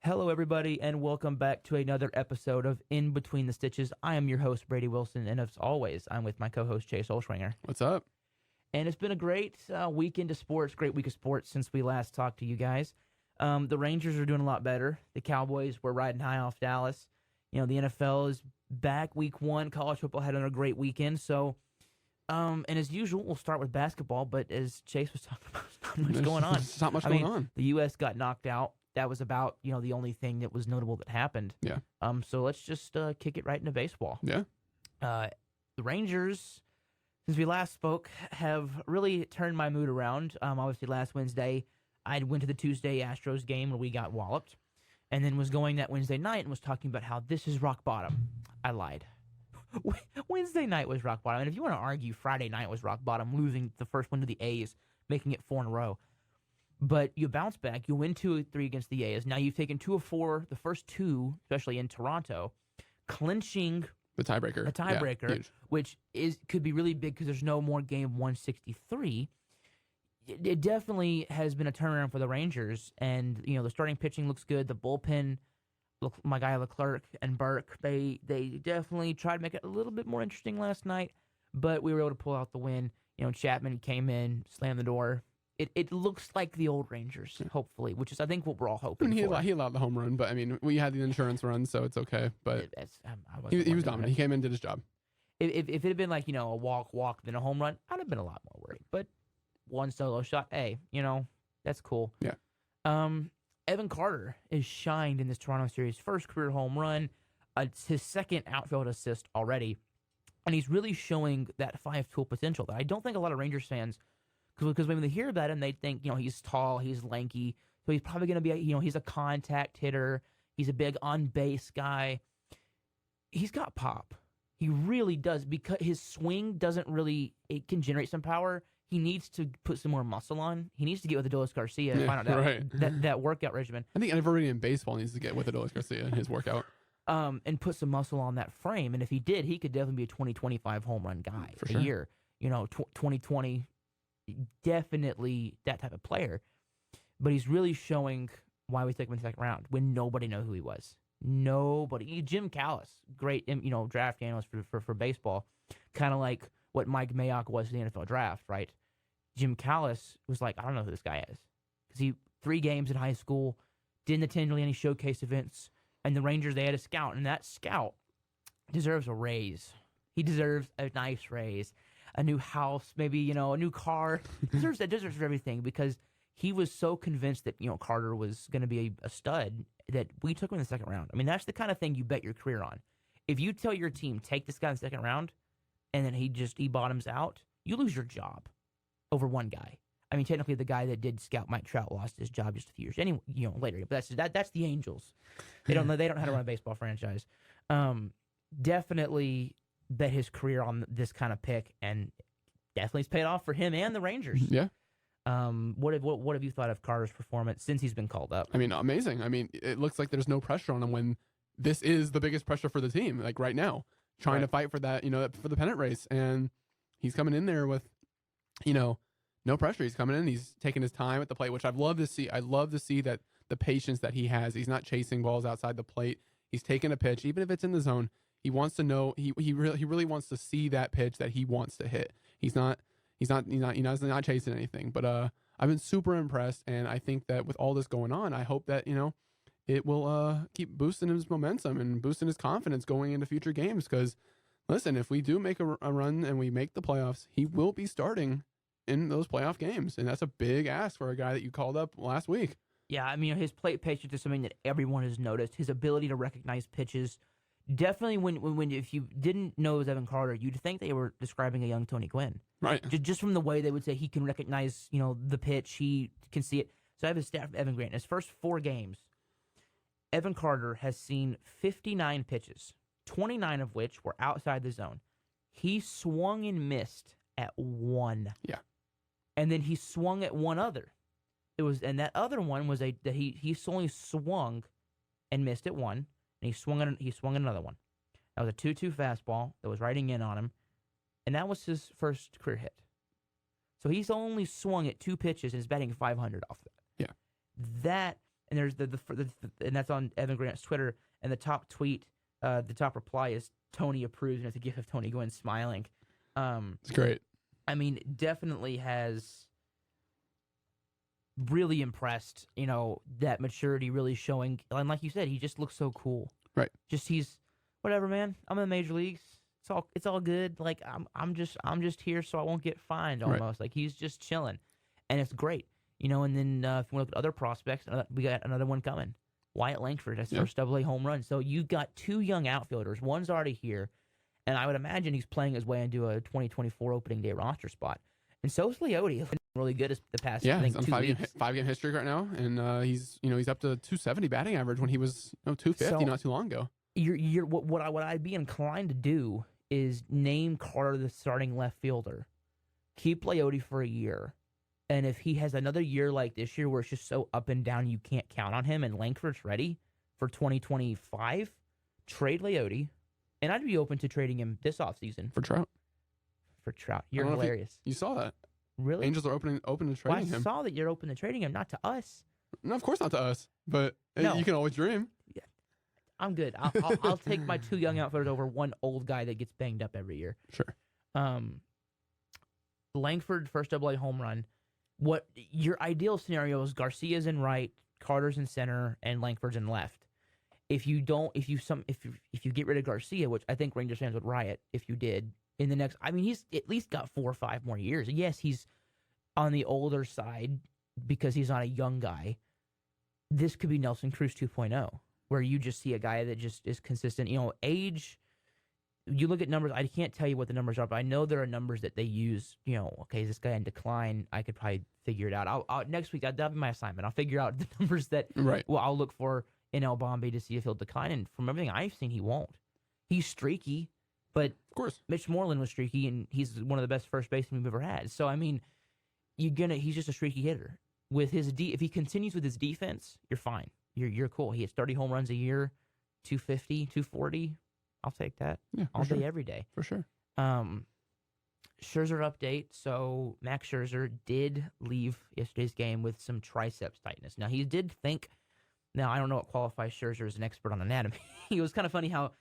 Hello, everybody, and welcome back to another episode of In Between the Stitches. I am your host, Brady Wilson, and as always, I'm with my co-host, Chase Olschwinger. What's up? And it's been a great weekend of sports, great week of sports since we last talked to you guys. The Rangers are doing a lot better. The Cowboys were riding high off Dallas. You know, the NFL is back week one. College football had another great weekend. So, and as usual, we'll start with basketball, but as Chase was talking about, there's not much going on. There's not much going on. The U.S. got knocked out. That was about, the only thing that was notable that happened. Yeah. So let's just kick it right into baseball. Yeah. The Rangers, since we last spoke, have really turned my mood around. Obviously, last Wednesday, I went to the Tuesday Astros game where we got walloped, and then was going that Wednesday night and was talking about how this is rock bottom. I lied. Wednesday night was rock bottom. And if you want to argue Friday night was rock bottom, losing the first one to the A's, making it 4 in a row. But you bounce back. You win 2 of 3 against the A's. Now you've taken 2 of 4, the first 2, especially in Toronto, clinching the tiebreaker. Yeah, which could be really big because there's no more game 163. It definitely has been a turnaround for the Rangers, and the starting pitching looks good. The bullpen, my guy Leclerc and Burke, they definitely tried to make it a little bit more interesting last night, but we were able to pull out the win. Chapman came in, slammed the door. It looks like the old Rangers, hopefully, which is, I think, what we're all hoping for. He allowed the home run, but, we had the insurance run, so it's okay. But he was dominant. He came in, did his job. If it had been like, a walk, then a home run, I'd have been a lot more worried. But one solo shot, hey, that's cool. Yeah. Evan Carter is shined in this Toronto series. First career home run. It's his second outfield assist already. And he's really showing that 5-tool potential that I don't think a lot of Rangers fans, because when they hear about him, they think, he's tall, he's lanky, so he's probably going to be, he's a contact hitter. He's a big on-base guy. He's got pop. He really does, because his swing it can generate some power. He needs to put some more muscle on. He needs to get with Adolis Garcia and find out that workout regimen. I think everybody in baseball needs to get with Adolis Garcia in his workout. And put some muscle on that frame. And if he did, he could definitely be a 20-25 home run guy for sure. Year. 2020, definitely that type of player. But he's really showing why we took him in the second round when nobody knew who he was. Nobody. Jim Callis, great, draft analyst for baseball, kind of like what Mike Mayock was in the NFL draft, right? Jim Callis was like, I don't know who this guy is. Because he 3 games in high school, didn't attend really any showcase events, and the Rangers, they had a scout, and that scout deserves a raise. He deserves a nice raise. A new house, maybe, a new car. Deserves everything, because he was so convinced that, Carter was going to be a stud that we took him in the second round. That's the kind of thing you bet your career on. If you tell your team, take this guy in the second round, and then he bottoms out, you lose your job over one guy. Technically, the guy that did scout Mike Trout lost his job just a few years later. But that's the Angels. They don't know how to run a baseball franchise. Definitely bet his career on this kind of pick, and definitely it's paid off for him and the Rangers. Yeah. What have you thought of Carter's performance since he's been called up? Amazing. It looks like there's no pressure on him when this is the biggest pressure for the team, like right now, trying to fight for that, for the pennant race. And he's coming in there with, no pressure. He's coming in, he's taking his time at the plate, which I'd love to see. I love to see that the patience that he has. He's not chasing balls outside the plate. He's taking a pitch, even if it's in the zone. He wants to know. He really wants to see that pitch that he wants to hit. He's not not chasing anything. But I've been super impressed, and I think that with all this going on, I hope that it will keep boosting his momentum and boosting his confidence going into future games. Because listen, if we do make a run and we make the playoffs, he will be starting in those playoff games, and that's a big ask for a guy that you called up last week. Yeah, his plate patience is something that everyone has noticed. His ability to recognize pitches. Definitely, when if you didn't know it was Evan Carter, you'd think they were describing a young Tony Gwynn. Right. Just from the way they would say he can recognize, the pitch, he can see it. So I have his stat from Evan Grant. In his first 4 games, Evan Carter has seen 59 pitches, 29 of which were outside the zone. He swung and missed at 1. Yeah. And then he swung at one other. And that other one was that he only swung and missed at 1. And he swung at another one. That was a 2-2 fastball that was riding in on him, and that was his first career hit. So he's only swung at 2 pitches and is batting .500 off that. Yeah. That And there's and that's on Evan Grant's Twitter. And the top tweet, the top reply is Tony approves, and it's a gif of Tony Gwynn smiling. It's great. I mean, definitely has really impressed. That maturity really showing. And like you said, he just looks so cool. Right. Just he's whatever, man. I'm in the major leagues. It's all good. Like I'm just here so I won't get fined almost. Right. Like he's just chilling, and it's great. And then if you want to look at other prospects, we got another one coming. Wyatt Langford has first AA home run. So you got two young outfielders. One's already here, and I would imagine he's playing his way into a 2024 opening day roster spot. And so is Leote. He's been really good the past. I think, he's on 5-game history right now, and he's up to 270 batting average when he was 250 not too long ago. What I'd be inclined to do is name Carter the starting left fielder, keep Leote for a year, and if he has another year like this year where it's just so up and down you can't count on him, and Langford's ready for 2025, trade Leote, and I'd be open to trading him this offseason. For Trout. You're hilarious. You saw that. Really? Angels are open to trading him. I saw that you're open to trading him, not to us. No, of course not to us, but you can always dream. Yeah. I'm good. I'll take my two young outfielders over one old guy that gets banged up every year. Sure. Langford, first AA home run. What your ideal scenario is: Garcia's in right, Carter's in center, and Langford's in left. If you get rid of Garcia, which I think Rangers fans would riot if you did in the next. I mean, he's at least got 4 or 5 more years. Yes, he's on the older side because he's not a young guy. This could be Nelson Cruz 2.0, where you just see a guy that just is consistent. Age. You look at numbers. I can't tell you what the numbers are, but I know there are numbers that they use. Okay, is this guy in decline? I could probably figure it out. I'll next week. That'll be my assignment. I'll figure out the numbers that. Right. Well, I'll look for in El Bombi to see if he'll decline. And from everything I've seen, he won't. He's streaky, but of course, Mitch Moreland was streaky, and he's one of the best first basemen we've ever had. So I mean, he's just a streaky hitter. With his if he continues with his defense, you're fine. You're cool. He has 30 home runs a year, 250, 240. I'll take that all day, every day. For sure. Scherzer update. So Max Scherzer did leave yesterday's game with some triceps tightness. Now, he did think. Now, I don't know what qualifies Scherzer as an expert on anatomy. It was kind of funny how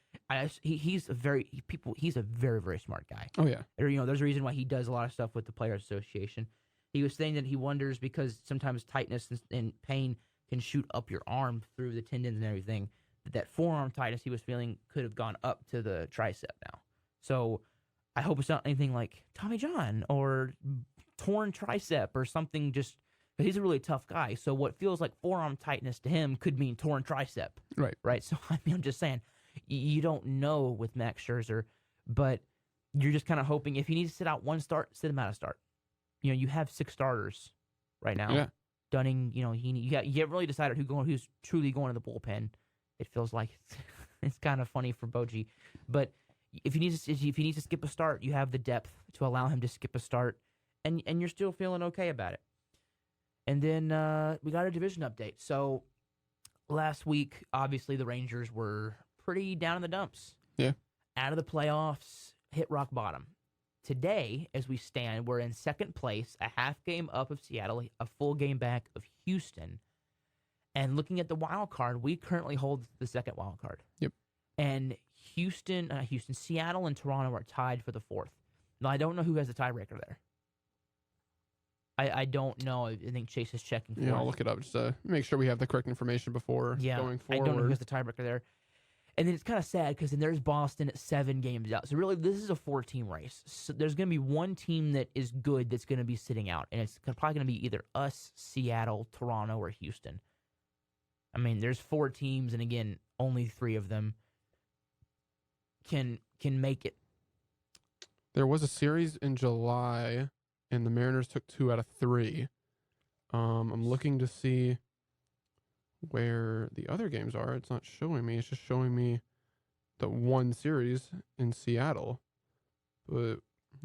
he's a very, very smart guy. Oh, yeah. There's a reason why he does a lot of stuff with the Players Association. He was saying that he wonders because sometimes tightness and pain can shoot up your arm through the tendons and everything. That forearm tightness he was feeling could have gone up to the tricep now. So I hope it's not anything like Tommy John or torn tricep or something, just because he's a really tough guy. So what feels like forearm tightness to him could mean torn tricep. Right. So I'm just saying, you don't know with Max Scherzer, but you're just kind of hoping if he needs to sit out one start, sit him out a start. You have 6 starters right now. Yeah. Dunning, you haven't really decided who's truly going to the bullpen. It feels like it's kind of funny for Bojji, but if he needs to skip a start, you have the depth to allow him to skip a start, and you're still feeling okay about it. And then we got a division update. So last week, obviously the Rangers were pretty down in the dumps. Yeah, out of the playoffs, hit rock bottom. Today, as we stand, we're in second place, a half game up of Seattle, a full game back of Houston. And looking at the wild card, we currently hold the second wild card. Yep. And Seattle and Toronto are tied for the 4th. Now, I don't know who has the tiebreaker there. I don't know. I think Chase is checking for it. I'll look it up just to make sure we have the correct information before going forward. I don't know who has the tiebreaker there. And then it's kind of sad because then there's Boston at 7 games out. So really, this is a 4-team race. So there's going to be one team that is good that's going to be sitting out. And it's probably going to be either us, Seattle, Toronto, or Houston. I mean, there's 4 teams, and again, only 3 of them can make it. There was a series in July, and the Mariners took 2 out of 3. I'm looking to see where the other games are. It's not showing me. It's just showing me the one series in Seattle. But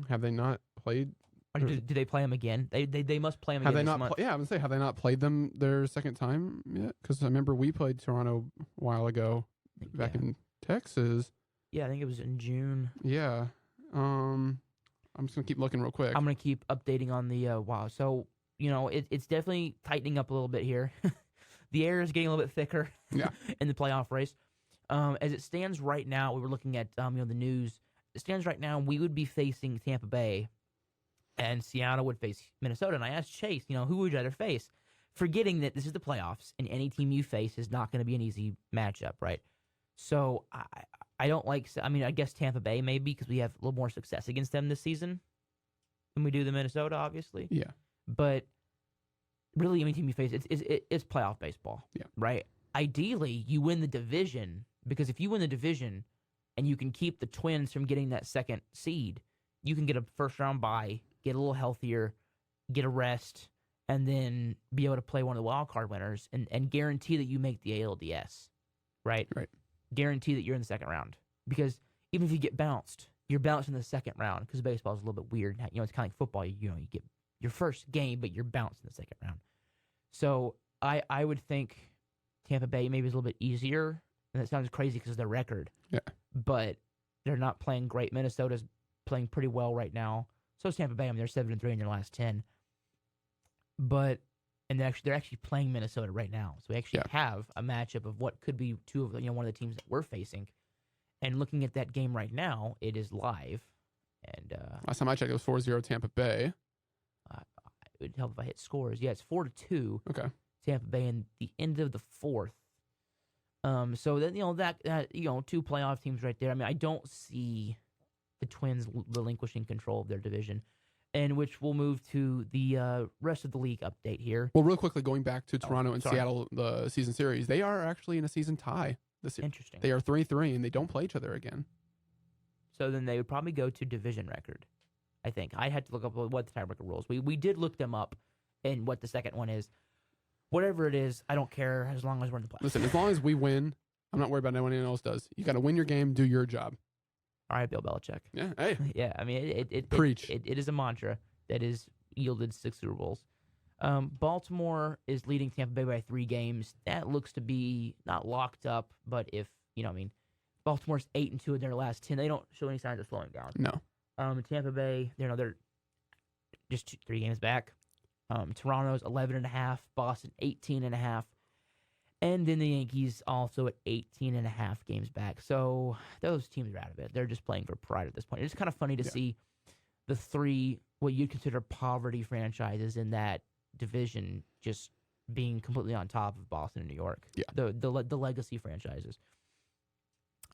have they not played? Do they play them again? They must play them again. Have they this not? month. I would say, have they not played them their second time yet? Because I remember we played Toronto a while ago, back in Texas. Yeah, I think it was in June. Yeah. I'm just gonna keep looking real quick. I'm gonna keep updating on the wow. So it's definitely tightening up a little bit here. the air is getting a little bit thicker Yeah. in the playoff race. As it stands right now, we were looking at the news. It stands right now, we would be facing Tampa Bay, and Seattle would face Minnesota. And I asked Chase, who would you rather face? Forgetting that this is the playoffs, and any team you face is not going to be an easy matchup, right? So I don't like. I mean, I guess Tampa Bay maybe because we have a little more success against them this season than we do the Minnesota, obviously. Yeah. But really, any team you face, it's playoff baseball. Yeah. Right. Ideally, you win the division, because if you win the division and you can keep the Twins from getting that second seed, you can get a first round bye, get a little healthier, get a rest, and then be able to play one of the wild card winners and guarantee that you make the ALDS. Right. Right. Guarantee that you're in the second round, because even if you get bounced, you're bounced in the second round, because baseball is a little bit weird. It's kind of like football. You get your first game, but you're bounced in the second round. So I would think Tampa Bay maybe is a little bit easier, and that sounds crazy because of their record. Yeah. But they're not playing great. Minnesota's playing pretty well right now. So is Tampa Bay. I mean, they're 7-3 in their last 10. But they're actually playing Minnesota right now. So we actually have a matchup of what could be two of one of the teams that we're facing. And looking at that game right now, it is live. And last time I checked, it was 4-0 Tampa Bay. It would help if I hit scores. Yeah, it's 4-2. Okay. Tampa Bay in the end of the fourth. So then that two playoff teams right there. I mean, I don't see the Twins relinquishing control of their division. And which we'll move to the rest of the league update here. Well, real quickly, going back to Toronto and Seattle, the season series, they are actually in a season tie this year. Interesting. They are 3-3, and they don't play each other again. So then they would probably go to division record, I think. I had to look up what the tiebreaker rules. We did look them up and what the second one is. Whatever it is, I don't care as long as we're in the playoffs. Listen, as long as we win, I'm not worried about anyone else does. You got to win your game, do your job. All right, Bill Belichick. Yeah, hey. Yeah, I mean, Preach. It is a mantra that has yielded 6 Super Bowls. Baltimore is leading Tampa Bay by 3 games. That looks to be not locked up, but if, Baltimore's 8-2 in their last 10. They don't show any signs of slowing down. No. Tampa Bay, they're just 3 games back. Toronto's 11.5, Boston 18.5. And then the Yankees also at 18.5 games back. So those teams are out of it. They're just playing for pride at this point. It's kind of funny to see the 3, what you'd consider poverty franchises in that division, just being completely on top of Boston and New York. Yeah. The legacy franchises.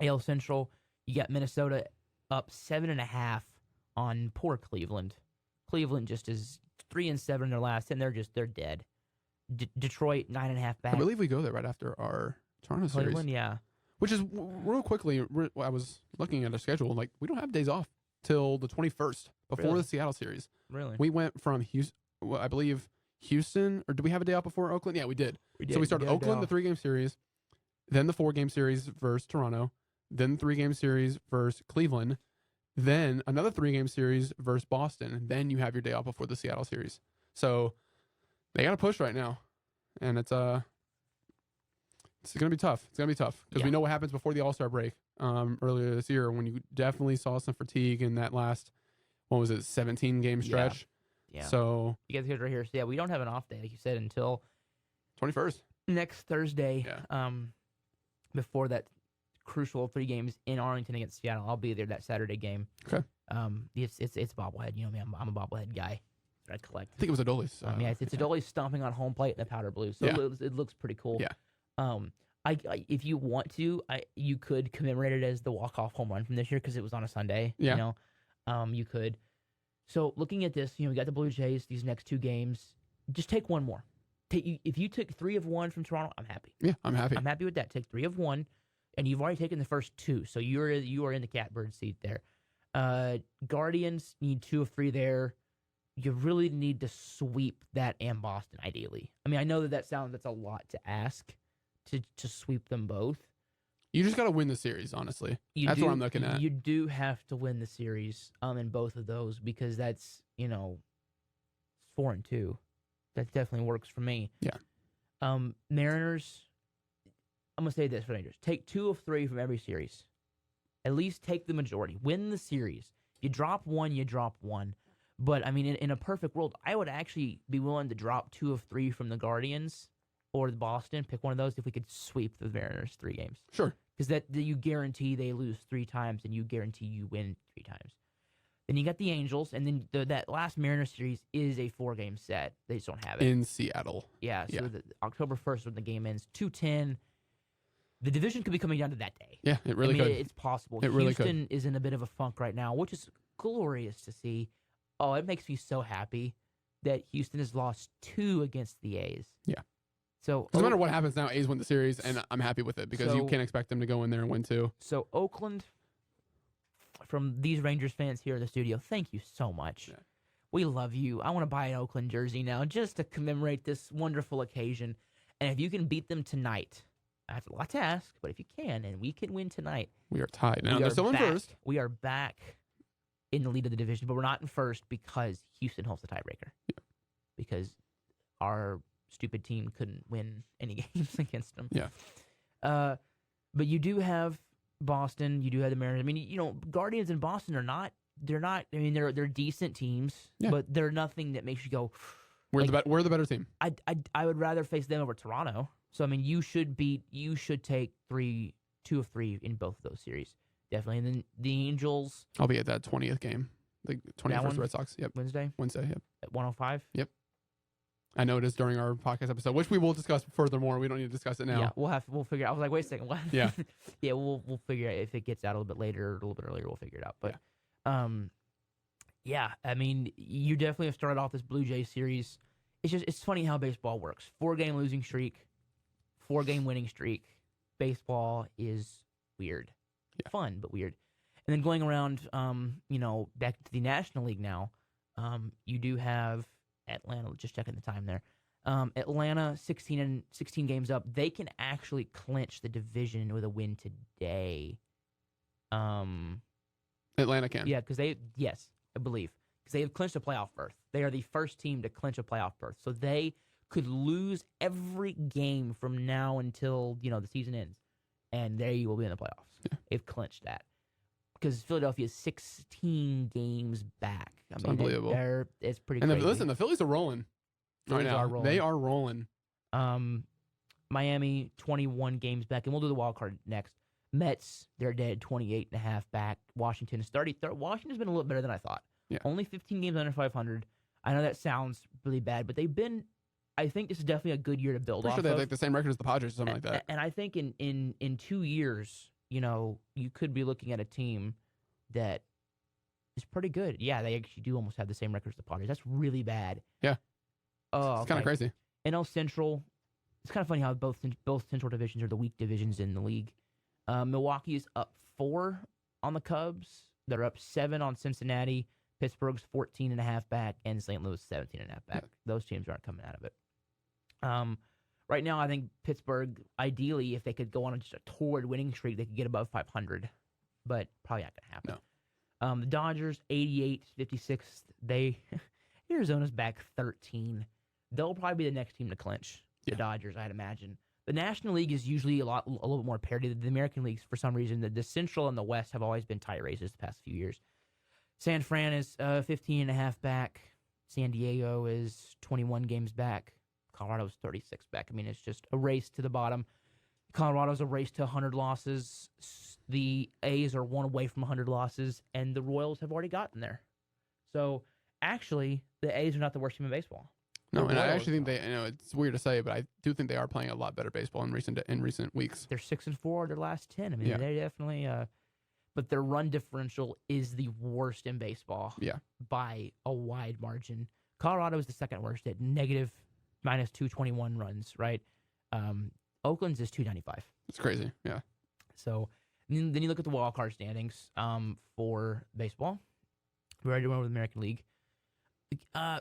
AL Central, you got Minnesota up 7.5 on poor Cleveland. Cleveland just is 3-7 in their last 10. They're dead. Detroit 9.5 back. I believe we go there right after our Toronto series. Cleveland, yeah. Which is real quickly. I was looking at our schedule. Like, we don't have days off till the 21st before Really? the Seattle series. Really? We went from Houston. Well, I believe Houston, or did we have a day off before Oakland? Yeah, we did. So we started Oakland, the 3-game series, then the 4-game series versus Toronto, then the 3-game series versus Cleveland, then another 3-game series versus Boston, and then you have your day off before the Seattle series. So they got to push right now, and it's going to be tough. It's going to be tough because we know what happens before the All-Star break earlier this year, when you definitely saw some fatigue in that last, 17-game stretch. Yeah. So You guys hear right here. So yeah, we don't have an off day, like you said, until 21st. Next Thursday. Yeah. Before that crucial 3 games in Arlington against Seattle. I'll be there that Saturday game. Okay. It's bobblehead. You know me, I'm a bobblehead guy. I collect. I think it was Adolis. It's Adolis stomping on home plate in the powder blue, so it looks pretty cool. Yeah. I if you want to, you could commemorate it as the walk-off home run from this year because it was on a Sunday. Yeah. You could. So looking at this, we got the Blue Jays these next 2 games. Just take one more. If you took 3 of 1 from Toronto, I'm happy. Yeah, I'm happy. I'm happy with that. Take 3 of 1, and you've already taken the first 2, so you are in the catbird seat there. Guardians need 2 of 3 there. You really need to sweep that and Boston, ideally. I mean, I know that's a lot to ask to sweep them both. You just got to win the series, honestly. That's what I'm looking at. You do have to win the series in both of those because that's, 4-2. That definitely works for me. Yeah. Mariners, I'm going to say this for Rangers. Take 2 of 3 from every series. At least take the majority. Win the series. You drop 1, you drop 1. But, I mean, in a perfect world, I would actually be willing to drop 2 of 3 from the Guardians or the Boston. Pick one of those. If we could sweep the Mariners 3 games, Sure. because that you guarantee they lose 3 times, and you guarantee you win 3 times. Then you got the Angels, and then that last Mariners series is a 4-game set. They just don't have it In Seattle. Yeah, so Yeah. October 1st when the game ends, 2:10. The division could be coming down to that day. Yeah, it really could. It's possible. It really could. Houston is in a bit of a funk right now, which is glorious to see. Oh, it makes me so happy that Houston has lost 2 against the A's. Yeah. So No matter what happens now, A's win the series, and I'm happy with it because you can't expect them to go in there and win 2. So Oakland, from these Rangers fans here in the studio, thank you so much. Yeah. We love you. I want to buy an Oakland jersey now just to commemorate this wonderful occasion. And if you can beat them tonight, that's a lot to ask, but if you can, and we can win tonight, We are tied. Now we they're are still in back. first. We are back in the lead of the division, but we're not in first because Houston holds the tiebreaker. Yeah. Because our stupid team couldn't win any games against them. Yeah. But you do have Boston. You do have the Mariners. I mean, Guardians and Boston are not. They're not. I mean, they're decent teams, but they're nothing that makes you go. We're the better team. I would rather face them over Toronto. So I mean, you should take 2 of 3 in both of those series, definitely. And then the Angels. I'll be at that 20th game, the 21st Red Sox. Yep. Wednesday. Yep. At 1:05. Yep. I know it is during our podcast episode, which we will discuss furthermore. We don't need to discuss it now. Yeah, we'll figure. I was like, wait a second, what? Yeah. Yeah, we'll figure out if it gets out a little bit later or a little bit earlier. We'll figure it out. But, yeah. I mean, you definitely have started off this Blue Jays series. It's funny how baseball works. 4-game losing streak, 4-game winning streak. Baseball is weird, fun but weird. And then going around, back to the National League now. You do have Atlanta, just checking the time there. Atlanta, 16 games up. They can actually clinch the division with a win today. Atlanta can. Yeah, because I believe. Because they have clinched a playoff berth. They are the first team to clinch a playoff berth. So they could lose every game from now until, the season ends. And they will be in the playoffs. Yeah. They've clinched that. Because Philadelphia is 16 games back. It's unbelievable. It's pretty And crazy. listen, the Phillies are rolling. Phillies right now. are rolling. They are rolling. Miami, 21 games back. And we'll do the wild card next. Mets, they're dead, 28.5 back. Washington is 33rd. Washington's been a little better than I thought. Yeah. Only 15 games under 500. I know that sounds really bad, but they've been. I think this is definitely a good year to build off Pretty sure they have of. like the same record as the Padres or something like that. And I think in 2 years, you could be looking at a team that is pretty good. Yeah, they actually do almost have the same record as the Padres. That's really bad. Yeah. Oh, It's kind of crazy. NL Central. It's kind of funny how both Central divisions are the weak divisions in the league. Milwaukee is up 4 on the Cubs. They're up 7 on Cincinnati. Pittsburgh's 14.5 back, and St. Louis 17.5 back. Yeah. Those teams aren't coming out of it. Right now, I think Pittsburgh, ideally, if they could go on just a torrid winning streak, they could get above 500, but probably not going to happen. No. The Dodgers, 88, 56th. Arizona's back 13. They'll probably be the next team to clinch. The Dodgers, I'd imagine. The National League is usually a little bit more parity than the American Leagues for some reason. The Central and the West have always been tight races the past few years. San Fran is 15.5 back. San Diego is 21 games back. Colorado's 36 back. I mean, it's just a race to the bottom. Colorado's a race to 100 losses. The A's are 1 away from 100 losses, and the Royals have already gotten there. So, actually, the A's are not the worst team in baseball. No, and I actually think it's weird to say, but I do think they are playing a lot better baseball in recent weeks. They're 6-4 their last 10. I mean, they definitely. But their run differential is the worst in baseball. Yeah. By a wide margin. Colorado is the second worst at negative -221 runs. Right. Oakland's is 295. It's crazy. Yeah. So then you look at the wild card standings for baseball. We already went with the American League.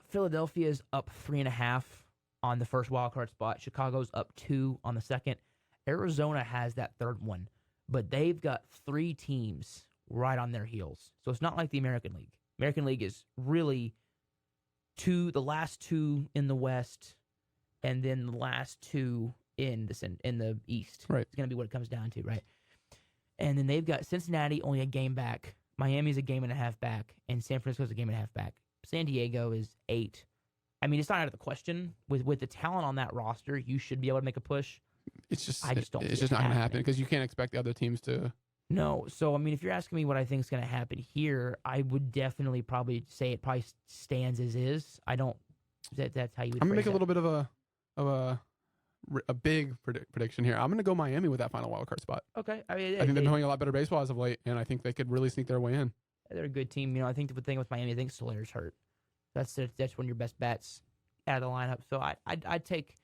Philadelphia is up 3.5 on the first wild card spot. Chicago's up 2 on the second. Arizona has that third one, but they've got 3 teams right on their heels. So it's not like the American League. American League is really the last 2 in the West, and then the last 2 in the East. Right. It's going to be what it comes down to, right? And then they've got Cincinnati only a game back. Miami's a game and a half back, and San Francisco's a game and a half back. San Diego is 8. I mean, it's not out of the question. With the talent on that roster, you should be able to make a push. It's just I just don't. It's see just it not going to happen happening. because you can't expect the other teams to. No. So I mean, if you're asking me what I think is going to happen here, I would definitely probably say it probably stands as is. I don't. That's how you would. I'm gonna phrase make a that. little bit of a big prediction here. I'm going to go Miami with that final wild card spot. Okay. I mean, I think they've been playing a lot better baseball as of late, and I think they could really sneak their way in. they're a good team. You know, I think the thing with Miami, I think Soler's hurt. That's one of your best bets out of the lineup. So I'd take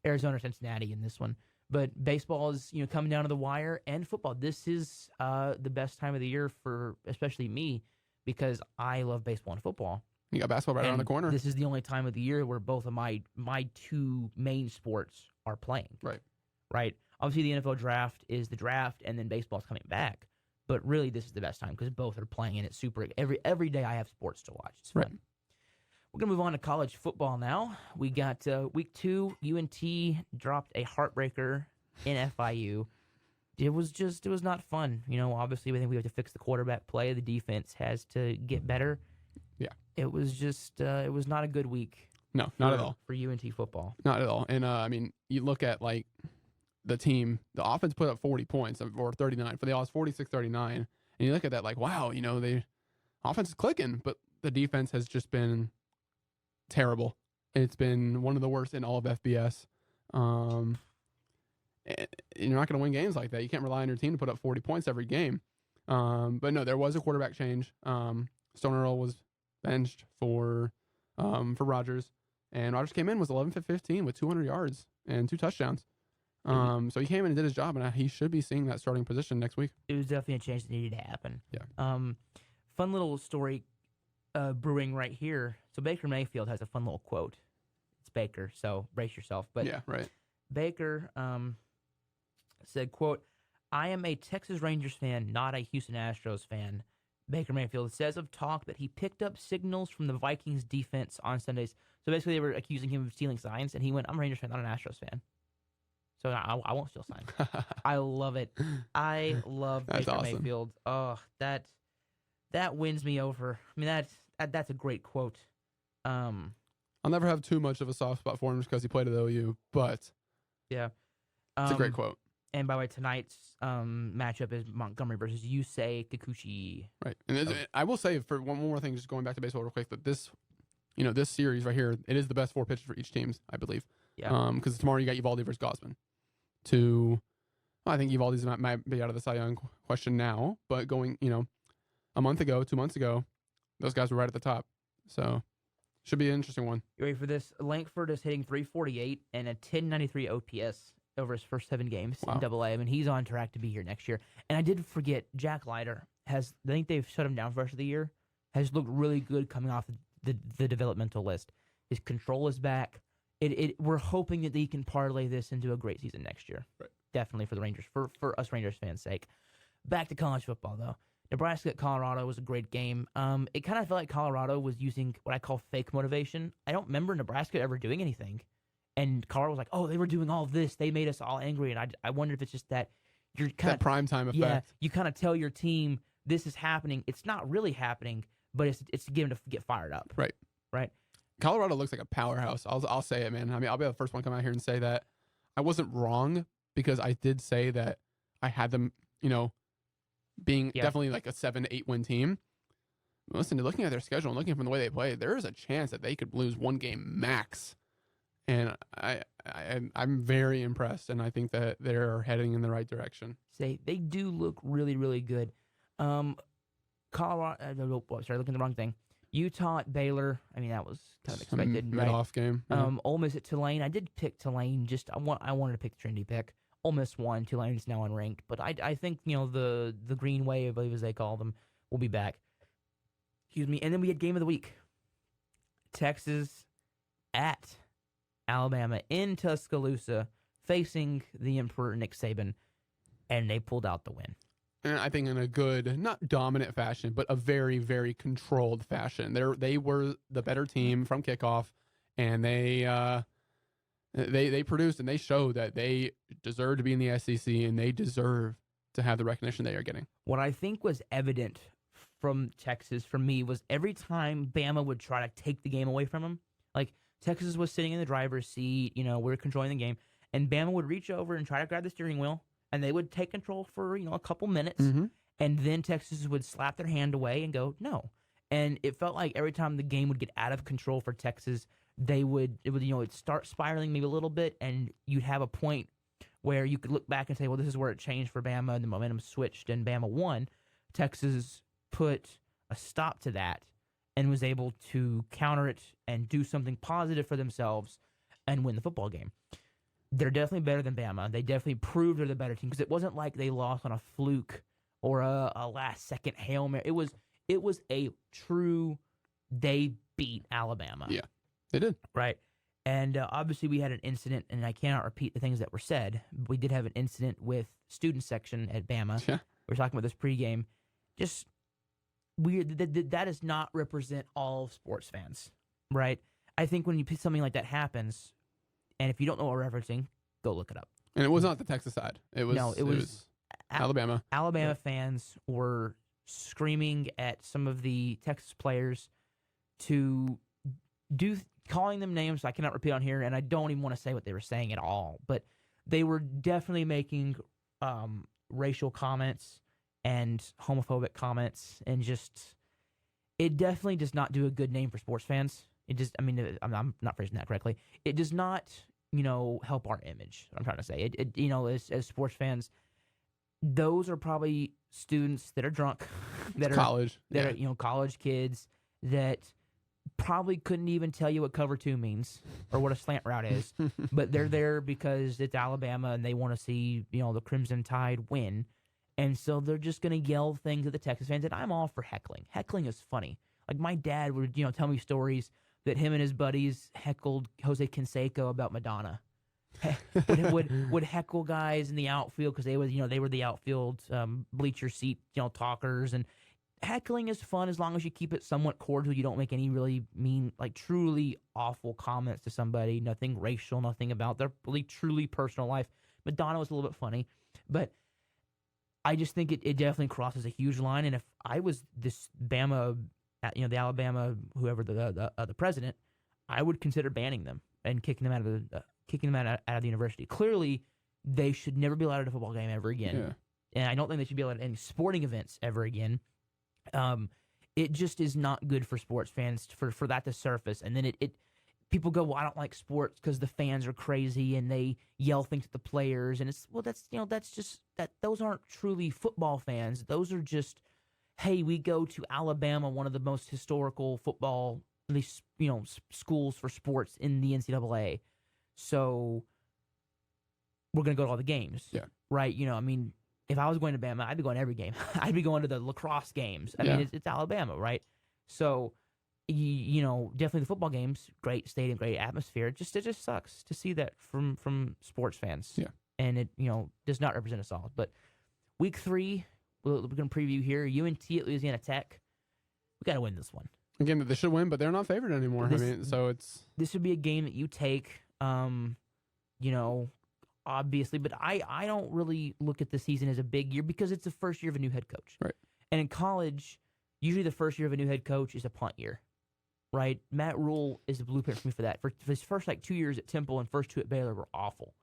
Arizona or Cincinnati in this one. But baseball is coming down to the wire, and football. This is the best time of the year for especially me because I love baseball and football. You got basketball right around the corner. This is the only time of the year where both of my two main sports are playing. Right. Obviously, the NFL draft is the draft, and then baseball's coming back. But really, this is the best time because both are playing, and it's super. Every day I have sports to watch. It's fun. Right. We're going to move on to college football now. We got week 2. UNT dropped a heartbreaker in FIU. It was not fun. Obviously, we think we have to fix the quarterback play. The defense has to get better. Yeah. It was it was not a good week. No, not at all. For UNT football. Not at all. And, I mean, you look at, like, the team, the offense put up 40 points, or 39. For the All, 46-39. And you look at that like, wow, the offense is clicking, but the defense has just been terrible. It's been one of the worst in all of FBS. And you're not going to win games like that. You can't rely on your team to put up 40 points every game. But no, there was a quarterback change. Stone Earl was benched for Rodgers, and Rodgers came in was 11 for 15 with 200 yards and 2 touchdowns. So he came in and did his job, and he should be seeing that starting position next week. It was definitely a change that needed to happen. Yeah. Fun little story brewing right here. So Baker Mayfield has a fun little quote. It's Baker, so brace yourself. But yeah, right. Baker said, quote, "I am a Texas Rangers fan, not a Houston Astros fan." Baker Mayfield says of talk that he picked up signals from the Vikings defense on Sundays. So basically they were accusing him of stealing signs, and he went, "I'm a Rangers fan, not an Astros fan. So I won't steal signs." I love it. I love That's Baker awesome. Mayfield. Oh, that wins me over. I mean, that's a great quote. I'll never have too much of a soft spot for him just because he played at OU, but yeah. it's a great quote. And by the way, tonight's matchup is Montgomery versus Yusei Kikuchi. Right. And I will say, for one more thing, just going back to baseball real quick, that this series right here, it is the best 4 pitches for each team, I believe. Yeah. Because tomorrow you got Uvalde versus Gosman. I think Uvalde's might be out of the Cy Young question now, but going, a month ago, 2 months ago, those guys were right at the top. So, should be an interesting one. You ready for this? Langford is hitting 348 and a 1093 OPS over his first 7 games in AA. I mean, he's on track to be here next year. And I did forget, Jack Leiter I think they've shut him down for the rest of the year, has looked really good coming off the developmental list. His control is back. We're hoping that he can parlay this into a great season next year. Right. Definitely for the Rangers, for us Rangers fans' sake. Back to college football, though. Nebraska at Colorado was a great game. It kind of felt like Colorado was using what I call fake motivation. I don't remember Nebraska ever doing anything. And Colorado was like, oh, they were doing all this. They made us all angry. And I wonder if it's just that you're kind of... That primetime effect. Yeah, you kind of tell your team this is happening. It's not really happening, but it's to get them to get fired up. Right. Right. Colorado looks like a powerhouse. I'll say it, man. I mean, I'll be the first one to come out here and say that I wasn't wrong because I did say that I had them, being definitely like a 7-8 win team. Listen, looking at their schedule and looking from the way they play, there is a chance that they could lose 1 game max. And I'm very impressed, and I think that they're heading in the right direction. They do look really, really good. Colorado, looking at the wrong thing. Utah at Baylor. I mean, that was kind of expected. Mid-off game. Yeah. Ole Miss at Tulane. I did pick Tulane. I wanted to pick the trendy pick. Ole Miss won. Tulane is now unranked, but I think the Green Wave, I believe as they call them, will be back. Excuse me. And then we had game of the week. Texas at Alabama in Tuscaloosa, facing the Emperor Nick Saban, and they pulled out the win. And I think in a good, not dominant fashion, but a very, very controlled fashion. They were the better team from kickoff, and they produced and they showed that they deserve to be in the SEC, and they deserve to have the recognition they are getting. What I think was evident from Texas for me was every time Bama would try to take the game away from them, like Texas was sitting in the driver's seat. We're controlling the game, and Bama would reach over and try to grab the steering wheel, and they would take control for a couple minutes, and then Texas would slap their hand away and go no. And it felt like every time the game would get out of control for Texas, it'd start spiraling maybe a little bit, and you'd have a point where you could look back and say, well, this is where it changed for Bama, and the momentum switched, and Bama won. Texas put a stop to that and was able to counter it and do something positive for themselves and win the football game. They're definitely better than Bama. They definitely proved they're the better team, because it wasn't like they lost on a fluke or a last-second Hail Mary. It was a true, they beat Alabama. Yeah, they did. Right. And obviously we had an incident, and I cannot repeat the things that were said. We did have an incident with student section at Bama. Yeah. We were talking about this pregame. Just weird. That does not represent all of sports fans, right? I think when something like that happens, and if you don't know what we're referencing, go look it up. And it was not the Texas side. It was Alabama. Alabama fans were screaming at some of the Texas players to calling them names I cannot repeat on here, and I don't even want to say what they were saying at all. But they were definitely making racial comments and homophobic comments, and it definitely does not do a good name for sports fans. I'm not phrasing that correctly. It does not, help our image. I'm trying to say as sports fans, those are probably students that are drunk, that are college, are college kids that probably couldn't even tell you what cover 2 means or what a slant route is, but they're there because it's Alabama and they want to see the Crimson Tide win, and so they're just gonna yell things at the Texas fans. And I'm all for heckling. Heckling is funny. Like my dad would tell me stories that him and his buddies heckled Jose Canseco about Madonna. would heckle guys in the outfield because they were the outfield bleacher seat talkers. And heckling is fun as long as you keep it somewhat cordial. You don't make any really mean, like truly awful comments to somebody. Nothing racial, nothing about their really truly personal life. Madonna was a little bit funny, but I just think it definitely crosses a huge line. And if I was this Bama, the Alabama, whoever the president, I would consider banning them and kicking them out of the university. Clearly, they should never be allowed at a football game ever again. Yeah. And I don't think they should be allowed at any sporting events ever again. It just is not good for sports fans for that to surface. And then it people go, well, I don't like sports because the fans are crazy and they yell things at the players. And that's just that. Those aren't truly football fans. Those are just, hey, we go to Alabama, one of the most historical football, at least schools for sports in the NCAA. So we're gonna go to all the games. Yeah. Right. If I was going to Bama, I'd be going to every game. I'd be going to the lacrosse games. I mean, it's Alabama, right? So, definitely the football games, great stadium, great atmosphere. It just sucks to see that from sports fans. Yeah. And it, does not represent us all. But week 3, we're going to preview here. UNT at Louisiana Tech. We got to win this one. Again, they should win, but they're not favored anymore. This would be a game that you take, obviously, but I don't really look at the season as a big year because it's the first year of a new head coach. Right. And in college, usually the first year of a new head coach is a punt year, right? Matt Rule is the blueprint for me for that. For his first 2 years at Temple and first 2 at Baylor were awful.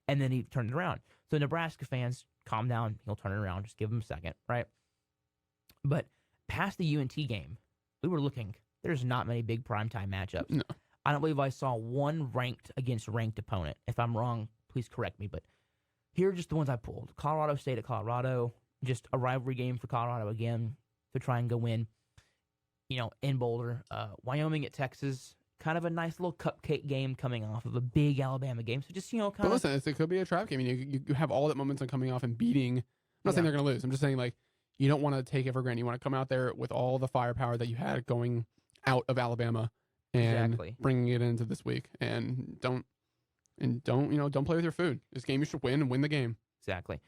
And then he turned it around. So Nebraska fans, calm down. He'll turn it around. Just give him a second, right? But past the UNT game, we were looking. There's not many big primetime matchups. No. I don't believe I saw one ranked against ranked opponent. If I'm wrong, please correct me. But here are just the ones I pulled. Colorado State at Colorado, just a rivalry game for Colorado again to try and go win. In Boulder. Wyoming at Texas, kind of a nice little cupcake game coming off of a big Alabama game. So just, kind of. But listen, it could be a trap game. You have all that momentum coming off and beating. I'm not saying they're going to lose. I'm just saying, you don't want to take it for granted. You want to come out there with all the firepower that you had going out of Alabama and bringing it into this week. And don't play with your food. This game you should win and win the game. Exactly.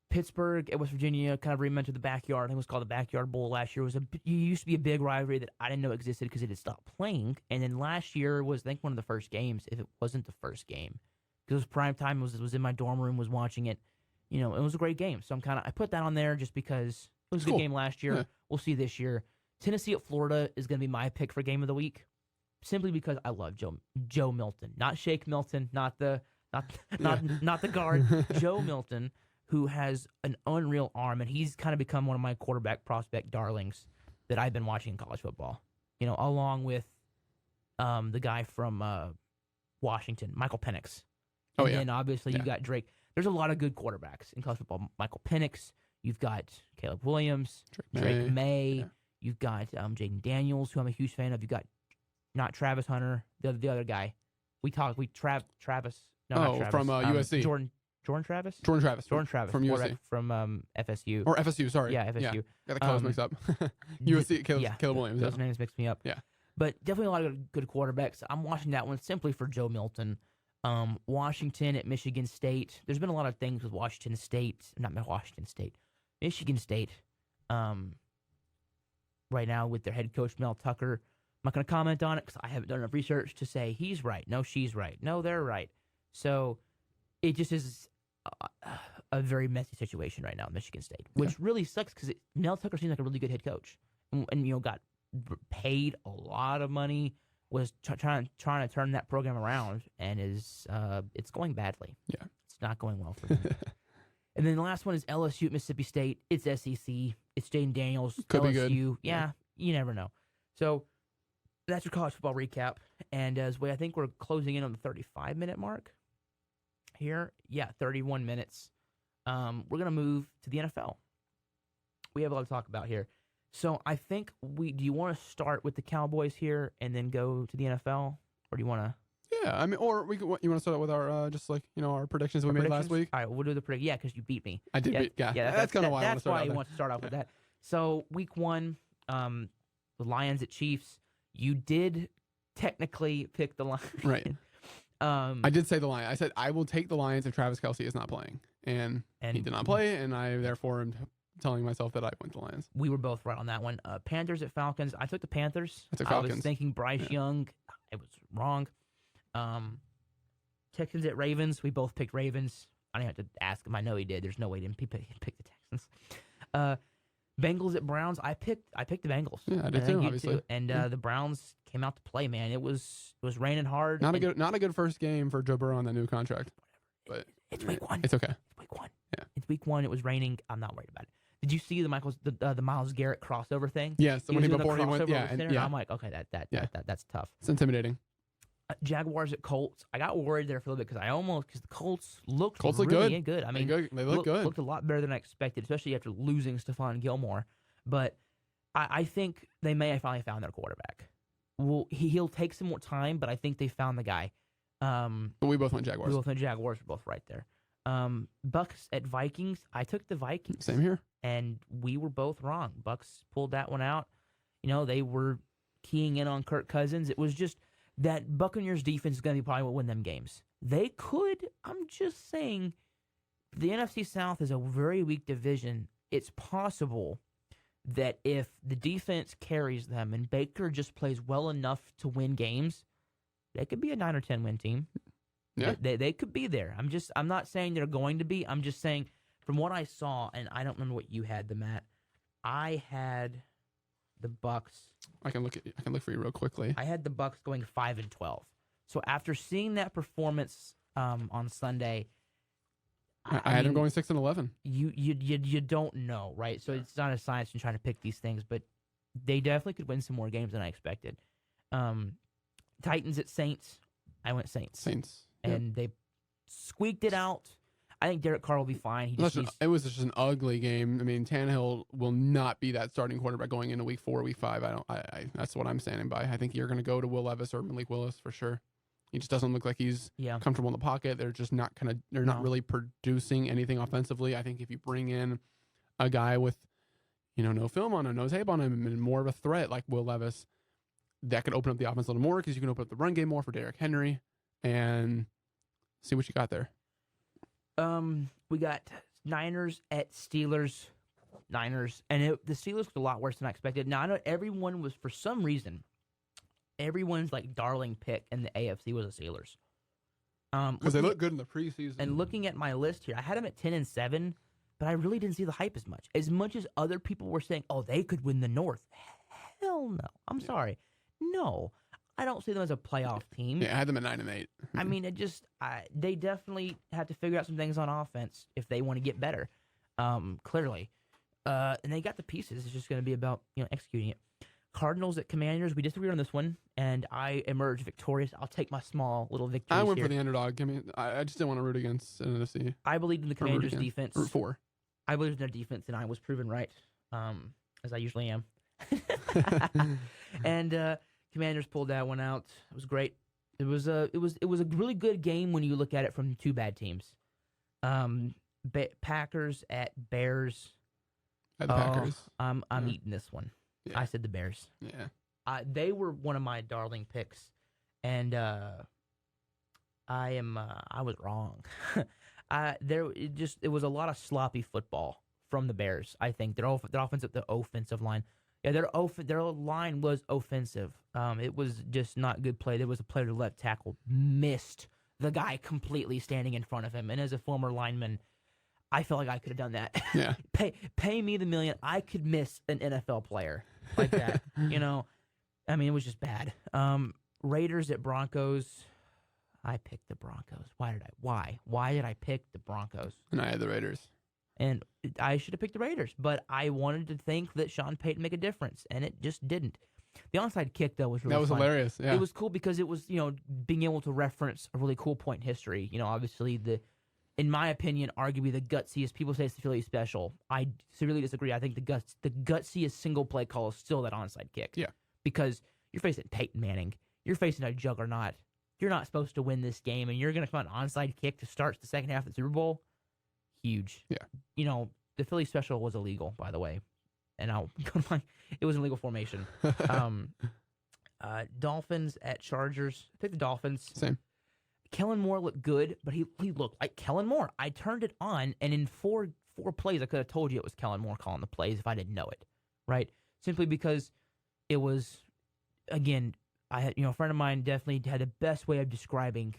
Pittsburgh at West Virginia, kind of reinvented the backyard. I think it was called the Backyard Bowl last year. It used to be a big rivalry that I didn't know existed because it had stopped playing. And then last year was, I think, one of the first games, if it wasn't the first game. Because it was prime time, was in my dorm room, was watching it. It was a great game. So I put that on there just because it was a good game last year. Yeah. We'll see this year. Tennessee at Florida is going to be my pick for game of the week. simply because I love Joe Milton, not Shake Milton, not the guard, Joe Milton, who has an unreal arm, and he's kind of become one of my quarterback prospect darlings that I've been watching in college football. Along with the guy from Washington, Michael Penix. And then obviously you got Drake. There's a lot of good quarterbacks in college football. Michael Penix. You've got Caleb Williams, Drake May. Yeah. You've got Jaden Daniels, who I'm a huge fan of. You've got not Travis Hunter, the other guy. Travis. No, not Travis. From USC. Jordan Travis. Jordan Travis from USC. From FSU. Or FSU, sorry. Yeah, FSU. Yeah. Got the colors mixed up. USC, Caleb Williams. Those names mixed me up. Yeah. But definitely a lot of good quarterbacks. I'm watching that one simply for Joe Milton. Washington at Michigan State. There's been a lot of things with Michigan State. Right now with their head coach, Mel Tucker. I'm not going to comment on it because I haven't done enough research to say he's right. No, she's right. No, they're right. So it just is a very messy situation right now in Michigan State, which really sucks because Mel Tucker seems like a really good head coach and got paid a lot of money, was trying to turn that program around, and it's going badly. Yeah. It's not going well for him. And then the last one is LSU at Mississippi State. It's SEC. It's Jaden Daniels. Could LSU. be good. Yeah, you never know. So that's your college football recap. And as I think we're closing in on the 35-minute mark here. Yeah, 31 minutes. We're going to move to the NFL. We have a lot to talk about here. So I think do you want to start with the Cowboys here and then go to the NFL? Or do you want to? Yeah, I mean, or you want to start out with our our predictions we made last week? All right, we'll do the prediction. Yeah, because you beat me. I did beat. Yeah, that's kind of why I want to start. That's why you want to start off with that. So week 1, the Lions at Chiefs. You did technically pick the Lions, right? I did say the Lions. I said I will take the Lions if Travis Kelce is not playing, and he did not play, and I therefore am telling myself that I went the Lions. We were both right on that one. Panthers at Falcons. I took the Panthers. I took Falcons. I was thinking Bryce Young. I was wrong. Texans at Ravens. We both picked Ravens. I didn't have to ask him. I know he did. There's no way he didn't pick the Texans. Bengals at Browns. I picked the Bengals. Yeah, I did too, obviously. And the Browns came out to play. Man, it was raining hard. Not a good first game for Joe Burrow on that new contract. But it's week 1. It's okay. It's week 1. Yeah, it's week 1. It was raining. I'm not worried about it. Did you see the Myles Garrett crossover thing? Yeah, so when he went, I'm like, okay, that's tough. It's intimidating. Jaguars at Colts. I got worried there for a little bit because the Colts looked really good. I mean, they look good. Looked a lot better than I expected, especially after losing Stephon Gilmore. But I think they may have finally found their quarterback. Well, he'll take some more time, but I think they found the guy. But we both went Jaguars. We both went Jaguars. We're both right there. Bucks at Vikings. I took the Vikings. Same here. And we were both wrong. Bucks pulled that one out. They were keying in on Kirk Cousins. It was just that Buccaneers defense is going to be probably what win them games. They could. I'm just saying the NFC South is a very weak division. It's possible that if the defense carries them and Baker just plays well enough to win games, they could be a 9 or 10 win team. Yeah. They could be there. I'm not saying they're going to be. I'm just saying from what I saw, and I don't remember what you had, Matt. I had the Bucks. I can look for you real quickly. I had the Bucks going 5-12. So after seeing that performance on Sunday, I had them going 6-11. You don't know, right? So it's not a science in trying to pick these things, but they definitely could win some more games than I expected. Titans at Saints. I went Saints. And they squeaked it out. I think Derek Carr will be fine. It was just an ugly game. I mean, Tannehill will not be that starting quarterback going into week 4, week 5. That's what I'm standing by. I think you're going to go to Will Levis or Malik Willis for sure. He just doesn't look like he's comfortable in the pocket. They're just not not really producing anything offensively. I think if you bring in a guy with, no film on him, no tape on him, and more of a threat like Will Levis, that could open up the offense a little more because you can open up the run game more for Derrick Henry and see what you got there. We got Niners at Steelers. And the Steelers looked a lot worse than I expected. Now, I know everyone was, for some reason, everyone's darling pick in the AFC was the Steelers. Because they look good in the preseason. And looking at my list here, I had them at 10-7, but I really didn't see the hype as much. As much as other people were saying, oh, they could win the North. Hell no. I'm sorry. No. I don't see them as a playoff team. Yeah, I had them at 9-8. I mean, they definitely have to figure out some things on offense if they want to get better. Clearly, and they got the pieces. It's just going to be about executing it. Cardinals at Commanders. We disagreed on this one, and I emerged victorious. I'll take my small little victory. I went for the underdog. I just didn't want to root against NFC. I believed in the Commanders' defense. Root for. I believed in their defense, and I was proven right, as I usually am. And Commanders pulled that one out. It was great. It was a really good game when you look at it from two bad teams. Packers at Bears. At the Packers. I'm eating this one. Yeah. I said the Bears. Yeah. They were one of my darling picks, and I was wrong. It was a lot of sloppy football from the Bears. I think their offensive line. Yeah, their line was offensive. It was just not good play. There was a player, the left tackle, missed the guy completely standing in front of him. And as a former lineman, I felt like I could have done that. Yeah. Pay me the million. I could miss an NFL player like that. I mean, it was just bad. Raiders at Broncos. I picked the Broncos. Why did I pick the Broncos? And I had the Raiders. And I should have picked the Raiders, but I wanted to think that Sean Payton make a difference, and it just didn't. The onside kick, though, was really fun. Hilarious. Yeah. It was cool because it was, being able to reference a really cool point in history. Obviously, in my opinion, arguably the gutsiest. People say it's the Philly special. I severely disagree. I think the gutsiest single play call is still that onside kick. Yeah. Because you're facing Peyton Manning. You're facing a juggernaut. You're not supposed to win this game, and you're going to come out an onside kick to start the second half of the Super Bowl. Huge. Yeah. The Philly special was illegal, by the way. And it was an illegal formation. Dolphins at Chargers. I picked the Dolphins. Same. Kellen Moore looked good, but he looked like Kellen Moore. I turned it on, and in four plays, I could have told you it was Kellen Moore calling the plays if I didn't know it, right? Simply because it was, again, I had, a friend of mine definitely had the best way of describing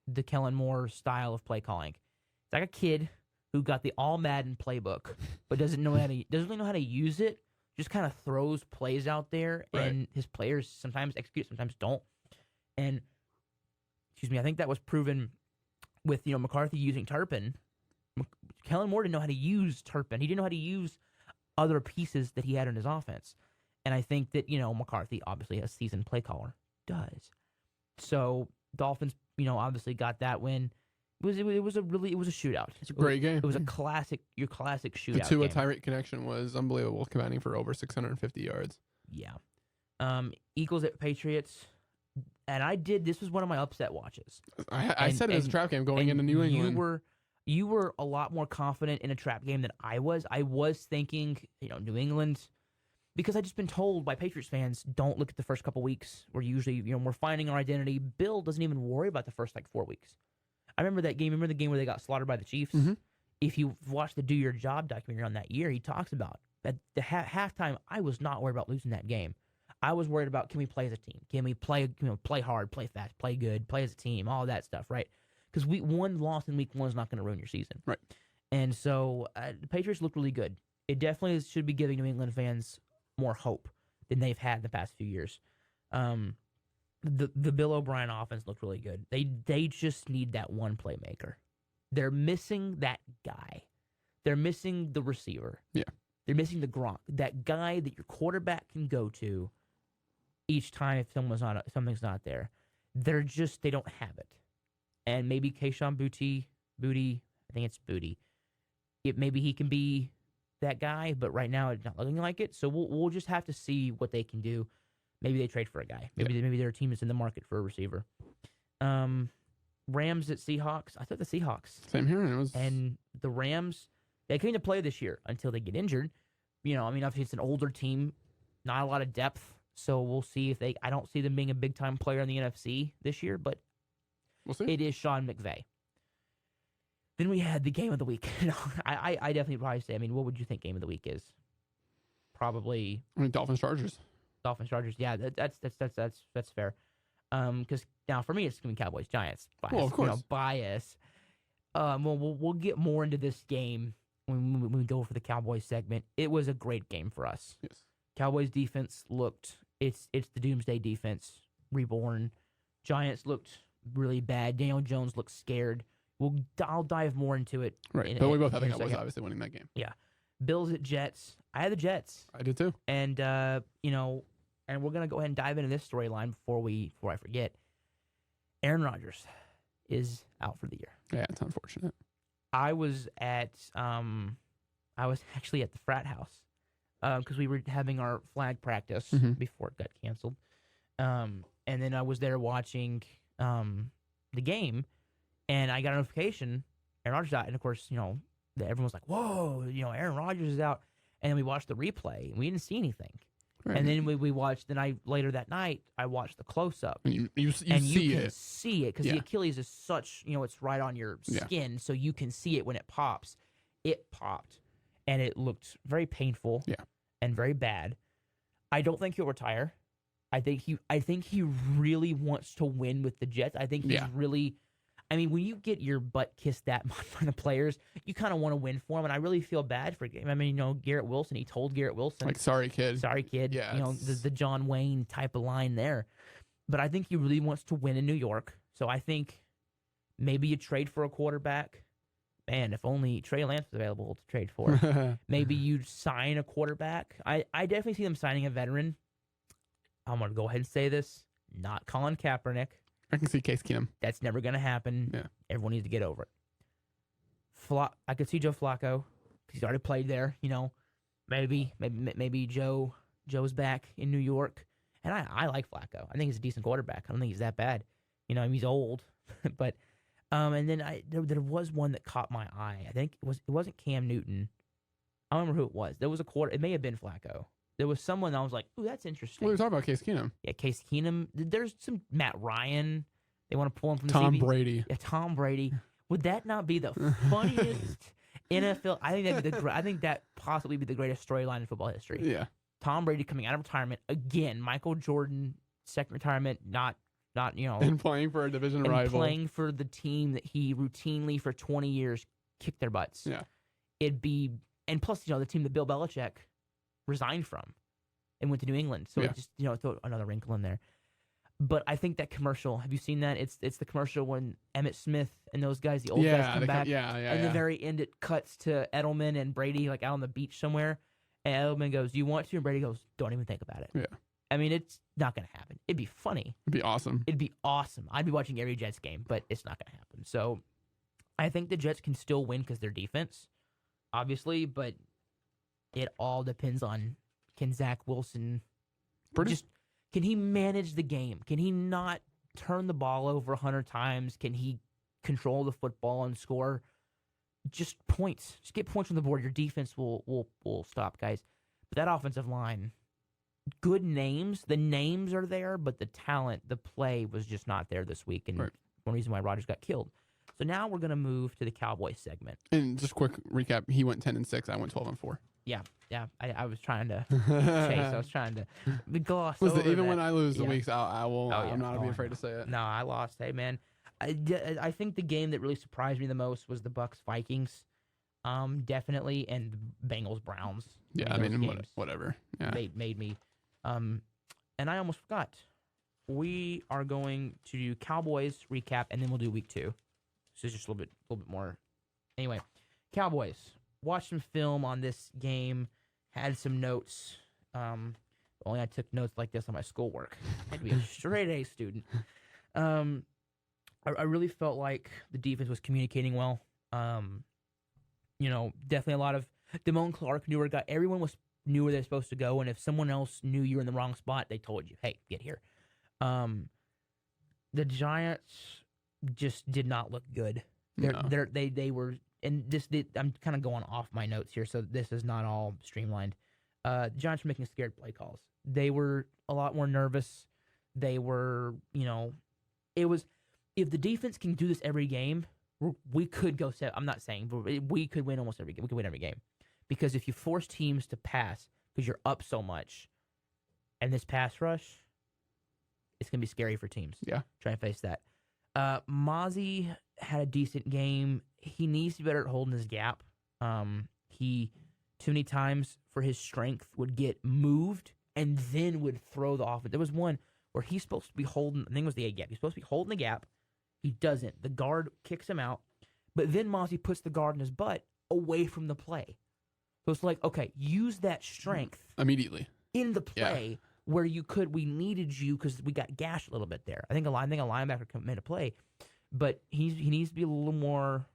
the Kellen Moore style of play calling. It's like a kid who got the All Madden playbook, but doesn't really know how to use it. Just kind of throws plays out there, right. And his players sometimes execute, sometimes don't. And I think that was proven with McCarthy using Turpin. Kellen Moore didn't know how to use Turpin. He didn't know how to use other pieces that he had in his offense. And I think that McCarthy, obviously a seasoned play caller, does. So Dolphins, obviously got that win. It was a shootout. It's a great game. It was your classic shootout. The Tua game. Tyreek connection was unbelievable, combining for over 650 yards. Yeah. Eagles at Patriots, and this was one of my upset watches. I said it was a trap game going into New England. You were a lot more confident in a trap game than I was. I was thinking, New England, because I've just been told by Patriots fans, don't look at the first couple weeks. We're usually, we're finding our identity. Bill doesn't even worry about the first 4 weeks. I remember that game. Remember the game where they got slaughtered by the Chiefs? Mm-hmm. If you watch the Do Your Job documentary on that year, he talks about at the halftime, I was not worried about losing that game. I was worried about, can we play as a team? Can we play hard, play fast, play good, play as a team, all that stuff, right? Because one loss in week 1 is not going to ruin your season. Right. And so the Patriots looked really good. It definitely should be giving New England fans more hope than they've had in the past few years. The Bill O'Brien offense looked really good. They just need that one playmaker. They're missing that guy. They're missing the receiver. Yeah. They're missing the Gronk. That guy that your quarterback can go to each time if something's not there. They don't have it. And maybe Kayshon Boutte, I think it's Boutte. Maybe he can be that guy, but right now it's not looking like it. So we'll just have to see what they can do. Maybe they trade for a guy. Maybe their team is in the market for a receiver. Rams at Seahawks. I took the Seahawks. Same here. And the Rams, they came to play this year until they get injured. Obviously it's an older team, not a lot of depth. So we'll see if I don't see them being a big time player in the NFC this year, but we'll see. It is Sean McVay. Then we had the game of the week. I definitely probably say. What would you think game of the week is? Probably Dolphins Chargers. Dolphins Chargers. Yeah, that's fair. Because now for me it's gonna be Cowboys Giants. Bias, well, of course. Bias. We'll get more into this game when we go for the Cowboys segment. It was a great game for us. Yes. Cowboys defense looked. It's the doomsday defense. reborn. Giants looked really bad. Daniel Jones looked scared. I'll dive more into it. Right. But we both have the Cowboys obviously winning that game. Yeah. Bills at Jets. I had the Jets. I did too. And and we're gonna go ahead and dive into this storyline before I forget. Aaron Rodgers is out for the year. Yeah, it's unfortunate. I was actually at the frat house because we were having our flag practice before it got canceled. And then I was there watching the game, and I got a notification, Aaron Rodgers out, and of course, everyone was like, "Whoa, Aaron Rodgers is out." And then we watched the replay, and we didn't see anything. Right. And then we watched later that night. I watched the close up, and you can see it because the Achilles is such, it's right on your skin, so you can see it when it pops. It popped, and it looked very painful, and very bad. I don't think he'll retire. I think he really wants to win with the Jets. I think he's really. I mean, when you get your butt kissed that much by the players, you kind of want to win for him, and I really feel bad for him. I mean, Garrett Wilson, he told Garrett Wilson, like, sorry, kid. Yeah, the John Wayne type of line there. But I think he really wants to win in New York, so I think maybe you trade for a quarterback. Man, if only Trey Lance was available to trade for. Maybe you sign a quarterback. I definitely see them signing a veteran. I'm going to go ahead and say this. Not Colin Kaepernick. I can see Case Keenum. That's never going to happen. Yeah. Everyone needs to get over it. I could see Joe Flacco. He's already played there. Maybe Joe's back in New York. And I like Flacco. I think he's a decent quarterback. I don't think he's that bad. He's old. But and then there was one that caught my eye. I think it wasn't Cam Newton. I don't remember who it was. There was it may have been Flacco. There was someone that I was like, ooh, that's interesting. We were talking about Case Keenum. Yeah, Case Keenum. There's some Matt Ryan. They want to pull him from the Tom Brady. Yeah, Tom Brady. Would that not be the funniest NFL? I think that possibly be the greatest storyline in football history. Yeah. Tom Brady coming out of retirement again. Michael Jordan, second retirement, not and playing for a division rival. Playing for the team that he routinely for 20 years kicked their butts. Yeah. And plus, the team that Bill Belichick resigned from and went to New England. So it just, throw another wrinkle in there. But I think that commercial, have you seen that? It's the commercial when Emmitt Smith and those guys, the old guys come back. And the very end, it cuts to Edelman and Brady out on the beach somewhere. And Edelman goes, "Do you want to?" And Brady goes, "Don't even think about it." Yeah. I mean, it's not going to happen. It'd be funny. It'd be awesome. I'd be watching every Jets game, but it's not going to happen. So I think the Jets can still win because their defense, obviously, but it all depends on, can Zach Wilson can he manage the game? Can he not turn the ball over 100 times? Can he control the football and score just points? Just get points on the board. Your defense will stop, guys. But that offensive line, good names. The names are there, but the talent, the play was just not there this week. And one reason why Rodgers got killed. So now we're going to move to the Cowboys segment. And just quick recap, he went 10-6, I went 12-4. Yeah. I was trying to chase. I was trying to gloss over even that. When I lose the weeks, I will. I'm not be afraid to say it. No, I lost. Hey, man. I think the game that really surprised me the most was the Bucs-Vikings. Definitely, and the Bengals-Browns. Yeah, I mean, whatever. Yeah. Made me. And I almost forgot. We are going to do Cowboys recap, and then we'll do week 2. So it's just a little bit more. Anyway, Cowboys. Watched some film on this game. Had some notes. Only I took notes like this on my schoolwork. I had to be a straight A student. I really felt like the defense was communicating well. Definitely a lot of Damone Clark knew where everyone knew where they're supposed to go, and if someone else knew you were in the wrong spot, they told you, "Hey, get here." The Giants just did not look good. They were, and I'm kind of going off my notes here, so this is not all streamlined. The Giants were making scared play calls. They were a lot more nervous. They were, it was, if the defense can do this every game, we could go set. I'm not saying, but we could win almost every game. We could win every game. Because if you force teams to pass because you're up so much, and this pass rush, it's going to be scary for teams. Yeah. Try and face that. Mozzie had a decent game. He needs to be better at holding his gap. He, too many times for his strength, would get moved and then would throw the offense. There was one where he's supposed to be holding, I think it was the A gap. He's supposed to be holding the gap. He doesn't. The guard kicks him out, but then Mozzie puts the guard in his butt away from the play. So it's like, okay, use that strength immediately in the play where we needed you because we got gashed a little bit there. I think a linebacker made a play, but he needs to be a little more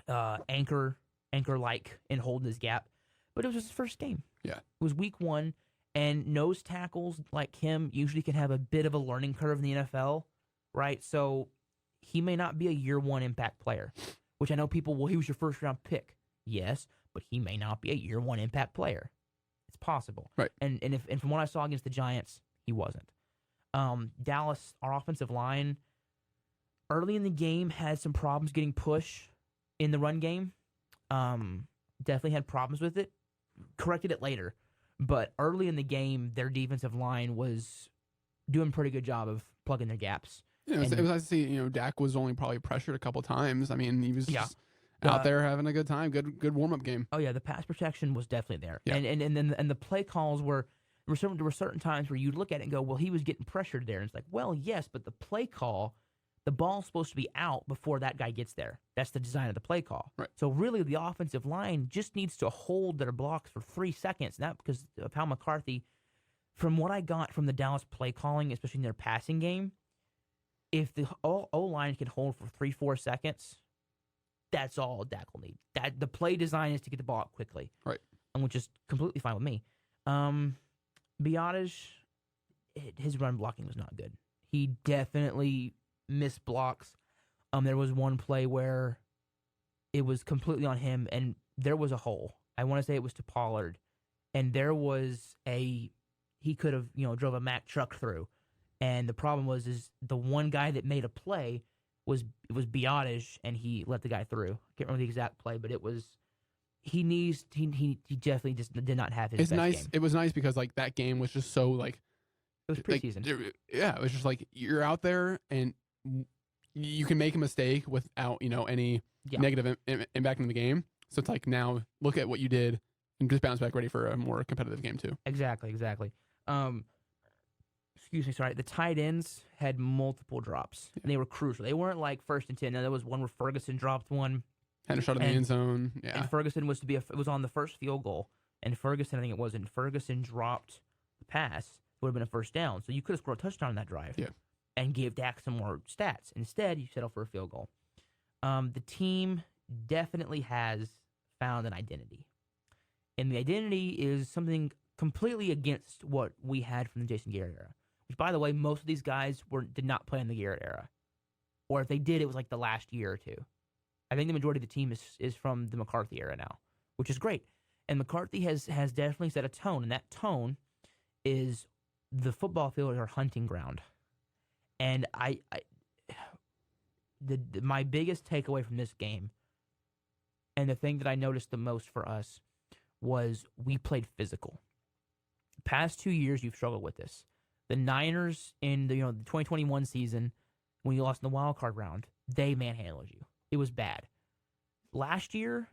anchor-like in holding his gap. But it was his first game. Yeah. It was week 1, and nose tackles like him usually can have a bit of a learning curve in the NFL, right? So he may not be a year 1 impact player, which I know people, well, he was your first-round pick. Yes, but he may not be a year 1 impact player. It's possible. Right. And from what I saw against the Giants, he wasn't. Dallas, our offensive line, early in the game had some problems getting push in the run game. Definitely had problems with it. Corrected it later. But early in the game, their defensive line was doing a pretty good job of plugging their gaps. It was nice to see, Dak was only probably pressured a couple times. I mean, he was just out there having a good time. Good warm-up game. Oh, yeah, the pass protection was definitely there. Yeah. And the play calls there were certain times where you'd look at it and go, well, he was getting pressured there. And it's like, well, yes, but the play call, the ball's supposed to be out before that guy gets there. That's the design of the play call. Right. So really, the offensive line just needs to hold their blocks for 3 seconds. Not because of how McCarthy, from what I got from the Dallas play calling, especially in their passing game, if the O-line can hold for 3-4 seconds, that's all Dak will need. That the play design is to get the ball out quickly, right? And which is completely fine with me. Biotish, his run blocking was not good. He definitely missed blocks. There was one play where it was completely on him, and there was a hole. I want to say it was to Pollard, and there was he could have drove a Mack truck through. And the problem was the one guy that made a play was Biotish, and he let the guy through. I can't remember the exact play, but it was he definitely just did not have his best game. It was nice because that game was just so it was preseason. It was just you're out there and you can make a mistake without any negative impact in the game. So it's now look at what you did and just bounce back ready for a more competitive game too. Exactly. Excuse me, sorry. The tight ends had multiple drops, and they were crucial. They weren't like 1st and 10. Now, there was one where Ferguson dropped one. Had a shot in the end zone. Yeah. And Ferguson was on the first field goal, and Ferguson, I think it was, and Ferguson dropped the pass. It would have been a first down. So you could have scored a touchdown on that drive. Yeah. And gave Dak some more stats. Instead, you settle for a field goal. The team definitely has found an identity. And the identity is something completely against what we had from the Jason Garrett era. Which, by the way, most of these guys did not play in the Garrett era. Or if they did, it was the last year or two. I think the majority of the team is from the McCarthy era now, which is great. And McCarthy has definitely set a tone, and that tone is the football field is our hunting ground. And my biggest takeaway from this game, and the thing that I noticed the most for us, was we played physical. The past 2 years, you've struggled with this. The Niners in the 2021 season, when you lost in the wild card round, they manhandled you. It was bad. Last year,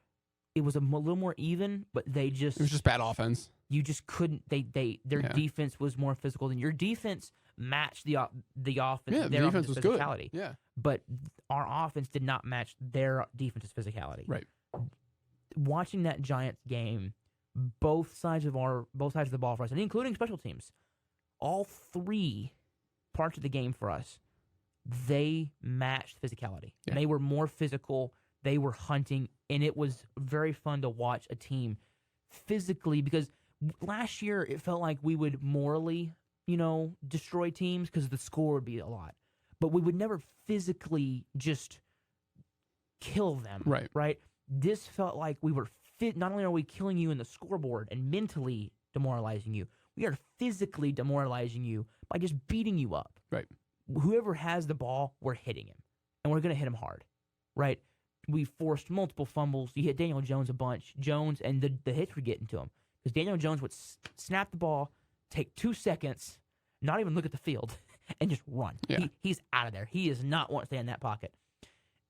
it was a little more even, but it was just bad offense. You just couldn't. Their defense was more physical than your defense matched the offense. Yeah, the defense was physicality. good. Yeah, but our offense did not match their defense's physicality. Right. Watching that Giants game, both sides of the ball for us, and including special teams, all 3 parts of the game for us, they matched physicality. Yeah. They were more physical. They were hunting, and it was very fun to watch a team physically, because last year it felt like we would morally, destroy teams because the score would be a lot, but we would never physically just kill them. Right. Right. This felt like we were not only are we killing you in the scoreboard and mentally demoralizing you, we are physically demoralizing you by just beating you up. Right. Whoever has the ball, we're hitting him, and we're going to hit him hard. Right. We forced multiple fumbles. You hit Daniel Jones a bunch. Jones, and the hits were getting to him because Daniel Jones would snap the ball, take 2 seconds, not even look at the field, and just run. Yeah. He's out of there. He is not want to stay in that pocket.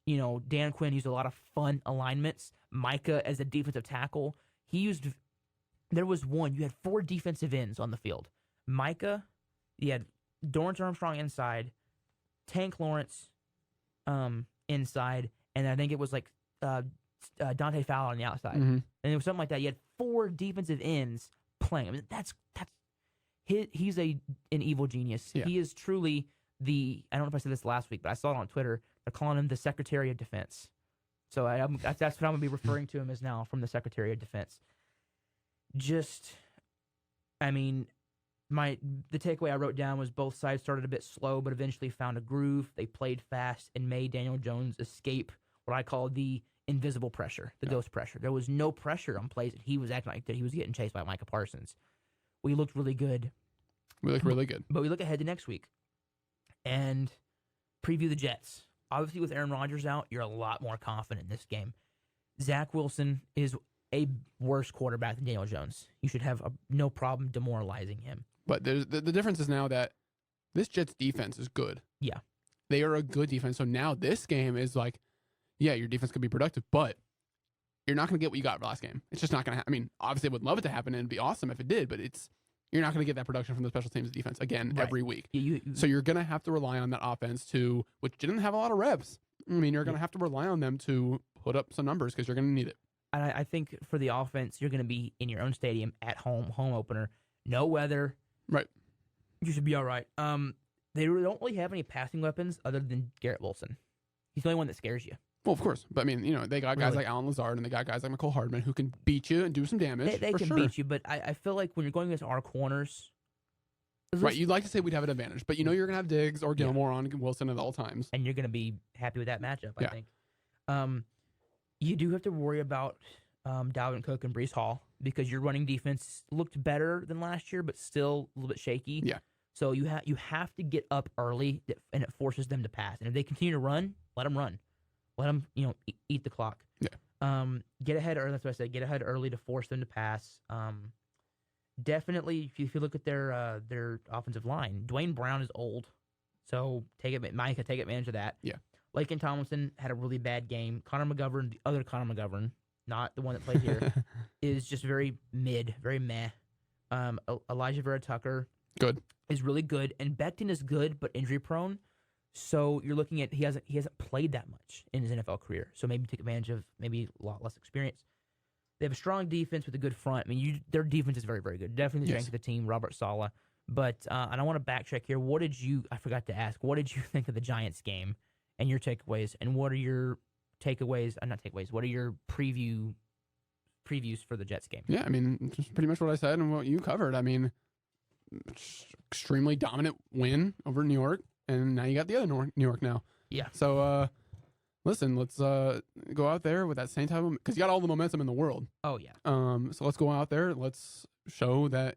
Dan Quinn used a lot of fun alignments. Micah as a defensive tackle. There was one, you had 4 defensive ends on the field. Micah, you had Dorrance Armstrong inside, Tank Lawrence inside, and I think it was like Dante Fowler on the outside. Mm-hmm. And it was something like that. You had 4 defensive ends playing. I mean, he's an evil genius. Yeah. He is truly I don't know if I said this last week, but I saw it on Twitter. They're calling him the Secretary of Defense. So that's what I'm going to be referring to him as now, from the Secretary of Defense. I mean, the takeaway I wrote down was both sides started a bit slow, but eventually found a groove. They played fast and made Daniel Jones escape what I call the invisible pressure, the ghost pressure. There was no pressure on plays that he was acting like that he was getting chased by Micah Parsons. We looked really good. We look really good. But we look ahead to next week and preview the Jets. Obviously, with Aaron Rodgers out, you're a lot more confident in this game. Zach Wilson is a worse quarterback than Daniel Jones. You should have no problem demoralizing him. But the difference is now that this Jets defense is good. Yeah. They are a good defense. So now this game is like, yeah, your defense could be productive, but you're not going to get what you got last game. It's just not going to happen. I mean, obviously, I would love it to happen, and it'd be awesome if it did, but you're not going to get that production from the special teams defense again every week. So you're going to have to rely on that offense which didn't have a lot of reps. I mean, you're going to have to rely on them to put up some numbers because you're going to need it. And I think for the offense, you're going to be in your own stadium at home opener, no weather. Right. You should be all right. They don't really have any passing weapons other than Garrett Wilson. He's the only one that scares you. Well, of course. But, I mean, they got guys like Alan Lazard and they got guys like McCole Hardman who can beat you and do some damage. They can beat you, but I feel like when you're going against our corners... Right, you'd like to say we'd have an advantage, but you're going to have Diggs or Gilmore on Wilson at all times. And you're going to be happy with that matchup, I think. You do have to worry about Dalvin Cook and Breece Hall because your running defense looked better than last year, but still a little bit shaky. Yeah. So you have to get up early, and it forces them to pass. And if they continue to run, let them run. Let them, eat the clock. Yeah. Get ahead early. That's what I said. Get ahead early to force them to pass. Definitely, if you look at their offensive line, Dwayne Brown is old, so Micah take advantage of that. Yeah. Laken Tomlinson had a really bad game. Connor McGovern, the other Connor McGovern, not the one that played here, is just very mid, very meh. Elijah Vera Tucker is really good, and Becton is good but injury prone. So you're looking at he hasn't played that much in his NFL career. So maybe take advantage of maybe a lot less experience. They have a strong defense with a good front. I mean, their defense is very, very good. Definitely the strength of the team, Robert Saleh. But and I want to backtrack here. I forgot to ask, what did you think of the Giants game and your takeaways? And what are your takeaways? Not takeaways. What are your previews for the Jets game? Yeah, I mean, just pretty much what I said and what you covered. I mean, extremely dominant win over New York, and now you got the other New York now. Yeah. So, listen, let's go out there with that same type of, because you got all the momentum in the world. Oh yeah. So let's go out there. Let's show that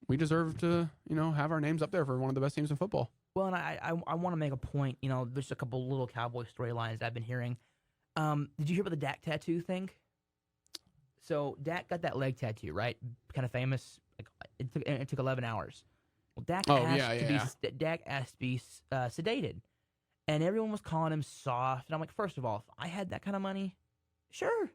we deserve to have our names up there for one of the best teams in football. Well, and I want to make a point. There's a couple little Cowboy storylines I've been hearing. Did you hear about the Dak tattoo thing? So Dak got that leg tattoo, right? Kind of famous. Like, it took 11 hours. Well, Dak asked to be sedated. And everyone was calling him soft. And I'm like, first of all, if I had that kind of money, sure.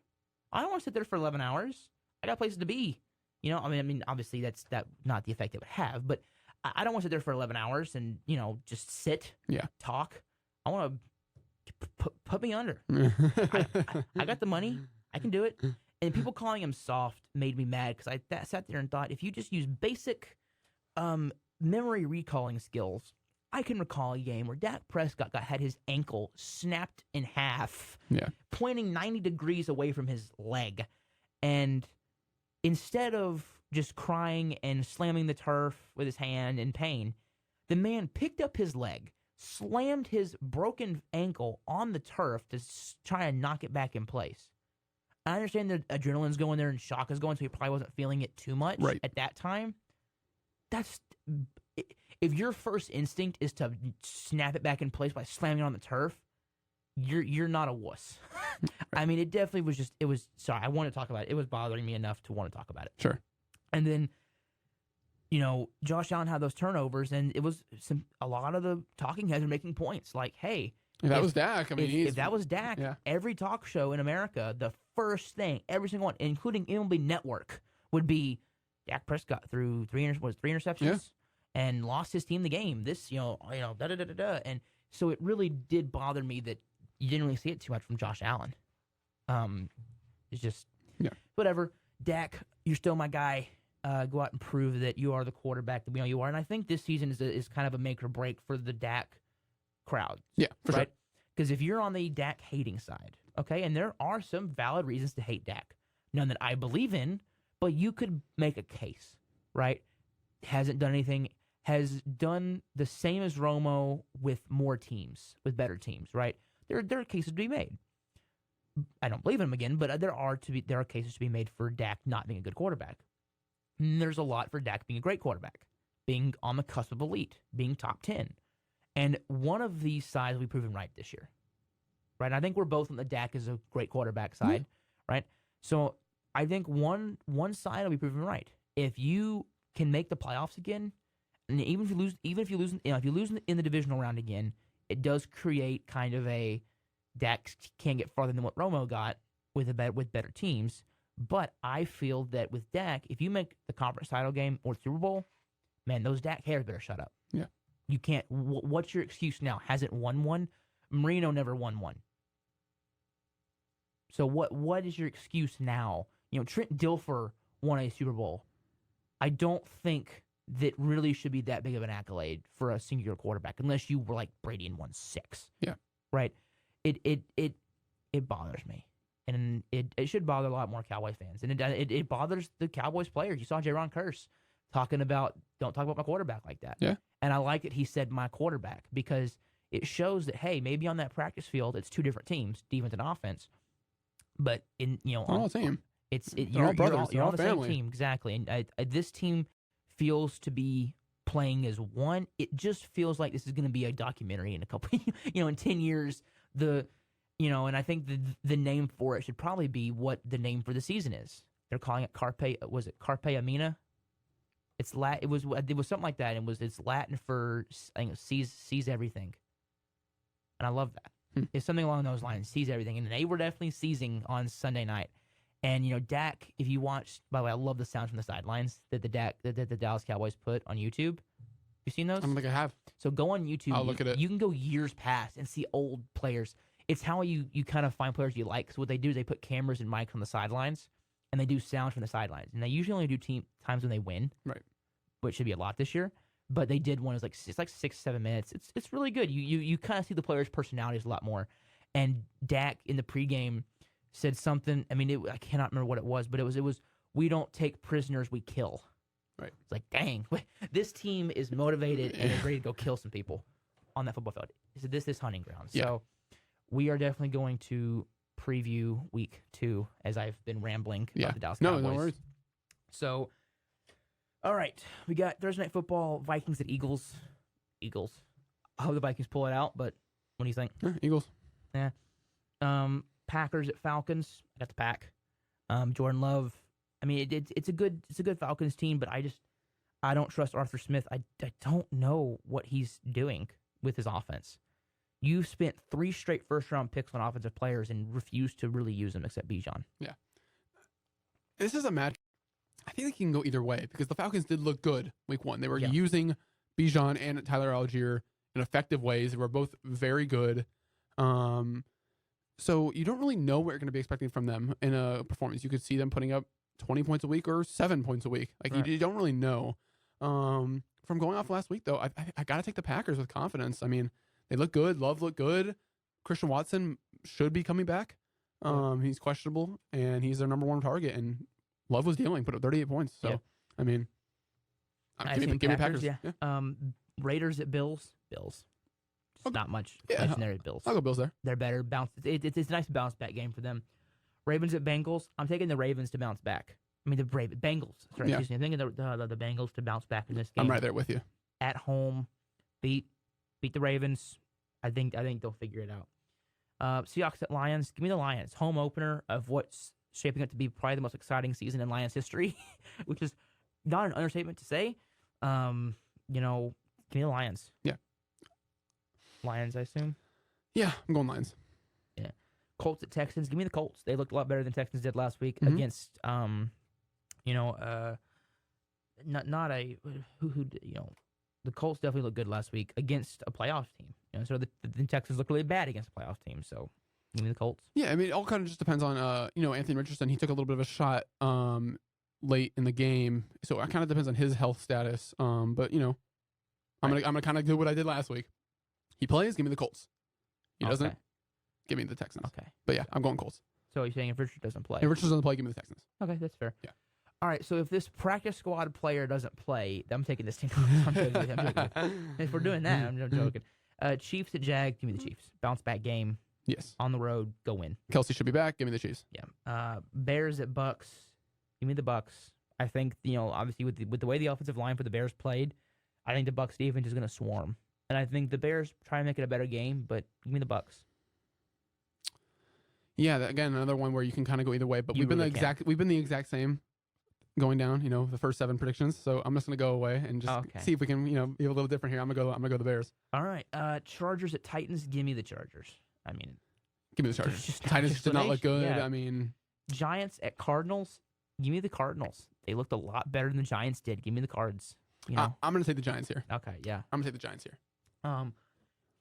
I don't want to sit there for 11 hours. I got places to be. I mean, obviously that's not the effect it would have, but I don't want to sit there for 11 hours and, just sit, talk. I want to put me under. I got the money. I can do it. And people calling him soft made me mad because I sat there and thought, if you just use basic memory recalling skills, I can recall a game where Dak Prescott had his ankle snapped in half, pointing 90 degrees away from his leg. And instead of just crying and slamming the turf with his hand in pain, the man picked up his leg, slammed his broken ankle on the turf to try and knock it back in place. I understand the adrenaline's going there and shock is going, so he probably wasn't feeling it too much at that time. If your first instinct is to snap it back in place by slamming it on the turf, you're not a wuss. I mean, it definitely was sorry, I want to talk about it. It was bothering me enough to want to talk about it. Sure. And then, Josh Allen had those turnovers, and it was a lot of the talking heads were making points like, hey, if that was Dak, I mean, if that was Dak, every talk show in America, the first thing, every single one, including MLB Network, would be Dak Prescott threw three interceptions. and lost his team the game. This, da da da da da. And so it really did bother me that you didn't really see it too much from Josh Allen. It's just whatever. Dak, you're still my guy. Go out and prove that you are the quarterback that we know you are. And I think this season is kind of a make or break for the Dak crowd. Yeah, for right? sure. Because if you're on the Dak hating side, okay, and there are some valid reasons to hate Dak, none that I believe in, but you could make a case, right? Hasn't done anything, has done the same as Romo with more teams, with better teams, right? There are cases to be made. I don't believe in him again, but there are cases to be made for Dak not being a good quarterback. And there's a lot for Dak being a great quarterback, being on the cusp of elite, being top 10. And one of these sides will be proven right this year, right? And I think we're both on the Dak is a great quarterback side, right? So I think one side will be proven right. If you can make the playoffs again, and even if you lose, if you lose in the divisional round again, it does create kind of a Dak can't get farther than what Romo got with better teams. But I feel that with Dak, if you make the conference title game or Super Bowl, man, those Dak hairs better shut up. Yeah. You can't. What's your excuse now? Hasn't won one? Marino never won one. So what is your excuse now? Trent Dilfer won a Super Bowl. I don't think that really should be that big of an accolade for a singular quarterback, unless you were like Brady and won 6. Yeah. Right. It bothers me. And it should bother a lot more Cowboys fans. And it bothers the Cowboys players. You saw Jaron Curse talking about, don't talk about my quarterback like that. Yeah. And I like it he said my quarterback, because it shows that, hey, maybe on that practice field, it's two different teams, defense and offense. But all the same. You're all brothers. You're all on the family. same team. Exactly. And this team feels to be playing as one. It just feels like this is going to be a documentary in a couple, in 10 years, and I think the name for it should probably be what the name for the season is. They're calling it Carpe. Was it Carpe Amina? It's It was something like that. And it's Latin for, I think, seize everything. And I love that. It's something along those lines. Seize everything. And they were definitely seizing on Sunday night. And Dak, if you watch, by the way, I love the sounds from the sidelines that the Dallas Cowboys put on YouTube. You seen those? I don't think I have. So go on YouTube. I'll look at it. You can go years past and see old players. It's how you kind of find players you like. So what they do is they put cameras and mics on the sidelines, and they do sounds from the sidelines. And they usually only do times when they win, right? Which should be a lot this year. But they did one. It's like 6-7 minutes. It's really good. You kind of see the players' personalities a lot more. And Dak in the pregame said something. I mean, I cannot remember what it was, but it was we don't take prisoners, we kill. Right. It's like, dang, this team is motivated and is ready to go kill some people on that football field. So this hunting ground. Yeah. So we are definitely going to preview week 2 as I've been rambling about the Dallas Cowboys. No worries. So, all right, we got Thursday Night Football, Vikings at Eagles. I hope the Vikings pull it out, but what do you think? Eagles. Yeah. Packers at Falcons. I got the Pack. Jordan Love. I mean, it's a good Falcons team, but I don't trust Arthur Smith. I don't know what he's doing with his offense. You've spent 3 straight first-round picks on offensive players and refused to really use them except Bijan. Yeah. This is a match. I think they can go either way because the Falcons did look good week 1. They were using Bijan and Tyler Algier in effective ways. They were both very good. So you don't really know what you're going to be expecting from them in a performance. You could see them putting up 20 points a week or 7 points a week. Like you don't really know. From going off last week, though, I got to take the Packers with confidence. I mean, they look good. Love looked good. Christian Watson should be coming back. He's questionable, and he's their number 1 target. And Love was dealing, put up 38 points. So, I mean, give me Packers. Yeah. Raiders at Bills. Just not much there at Bills. I'll go Bills there. They're better. It's a nice bounce back game for them. Ravens at Bengals. I'm taking the Ravens to bounce back. I mean, Bengals. Sorry, excuse me. I'm thinking the Bengals to bounce back in this game. I'm right there with you. At home, beat the Ravens. I think they'll figure it out. Seahawks at Lions. Give me the Lions. Home opener of what's shaping up to be probably the most exciting season in Lions history, which is not an understatement to say. Give me the Lions. Yeah. Lions, I assume. Yeah, I'm going Lions. Yeah. Colts at Texans. Give me the Colts. They looked a lot better than Texans did last week against not a who the Colts definitely looked good last week against a playoff team. So the Texans look really bad against a playoff team. So give me the Colts. Yeah, I mean, it all kind of just depends on, Anthony Richardson. He took a little bit of a shot late in the game, so it kind of depends on his health status. But I'm gonna kind of do what I did last week. He plays, give me the Colts. He doesn't, give me the Texans. Okay. But yeah, I'm going Colts. So you're saying if Richard doesn't play? If Richard doesn't play, give me the Texans. Okay, that's fair. Yeah. All right, so if this practice squad player doesn't play, I'm taking this team. I'm joking. If we're doing that, I'm joking. Chiefs at Jags, give me the Chiefs. Bounce back game. Yes. On the road, go win. Kelsey should be back. Give me the Chiefs. Yeah. Bears at Bucks, give me the Bucks. I think obviously with the way the offensive line for the Bears played, I think the Bucks defense is going to swarm, and I think the Bears try and make it a better game. But give me the Bucks. Yeah, again, another one where you can kind of go either way, but we've been the exact same going down, the first 7 predictions. So I'm just going to go away and just see if we can, be a little different here. I'm going to go the Bears. All right. Chargers at Titans, give me the Chargers. I mean, give me the Chargers. Titans did not look good. Yeah. I mean, Giants at Cardinals, give me the Cardinals. They looked a lot better than the Giants did. Give me the Cards. I'm going to take the Giants here. Okay, yeah. I'm going to take the Giants here.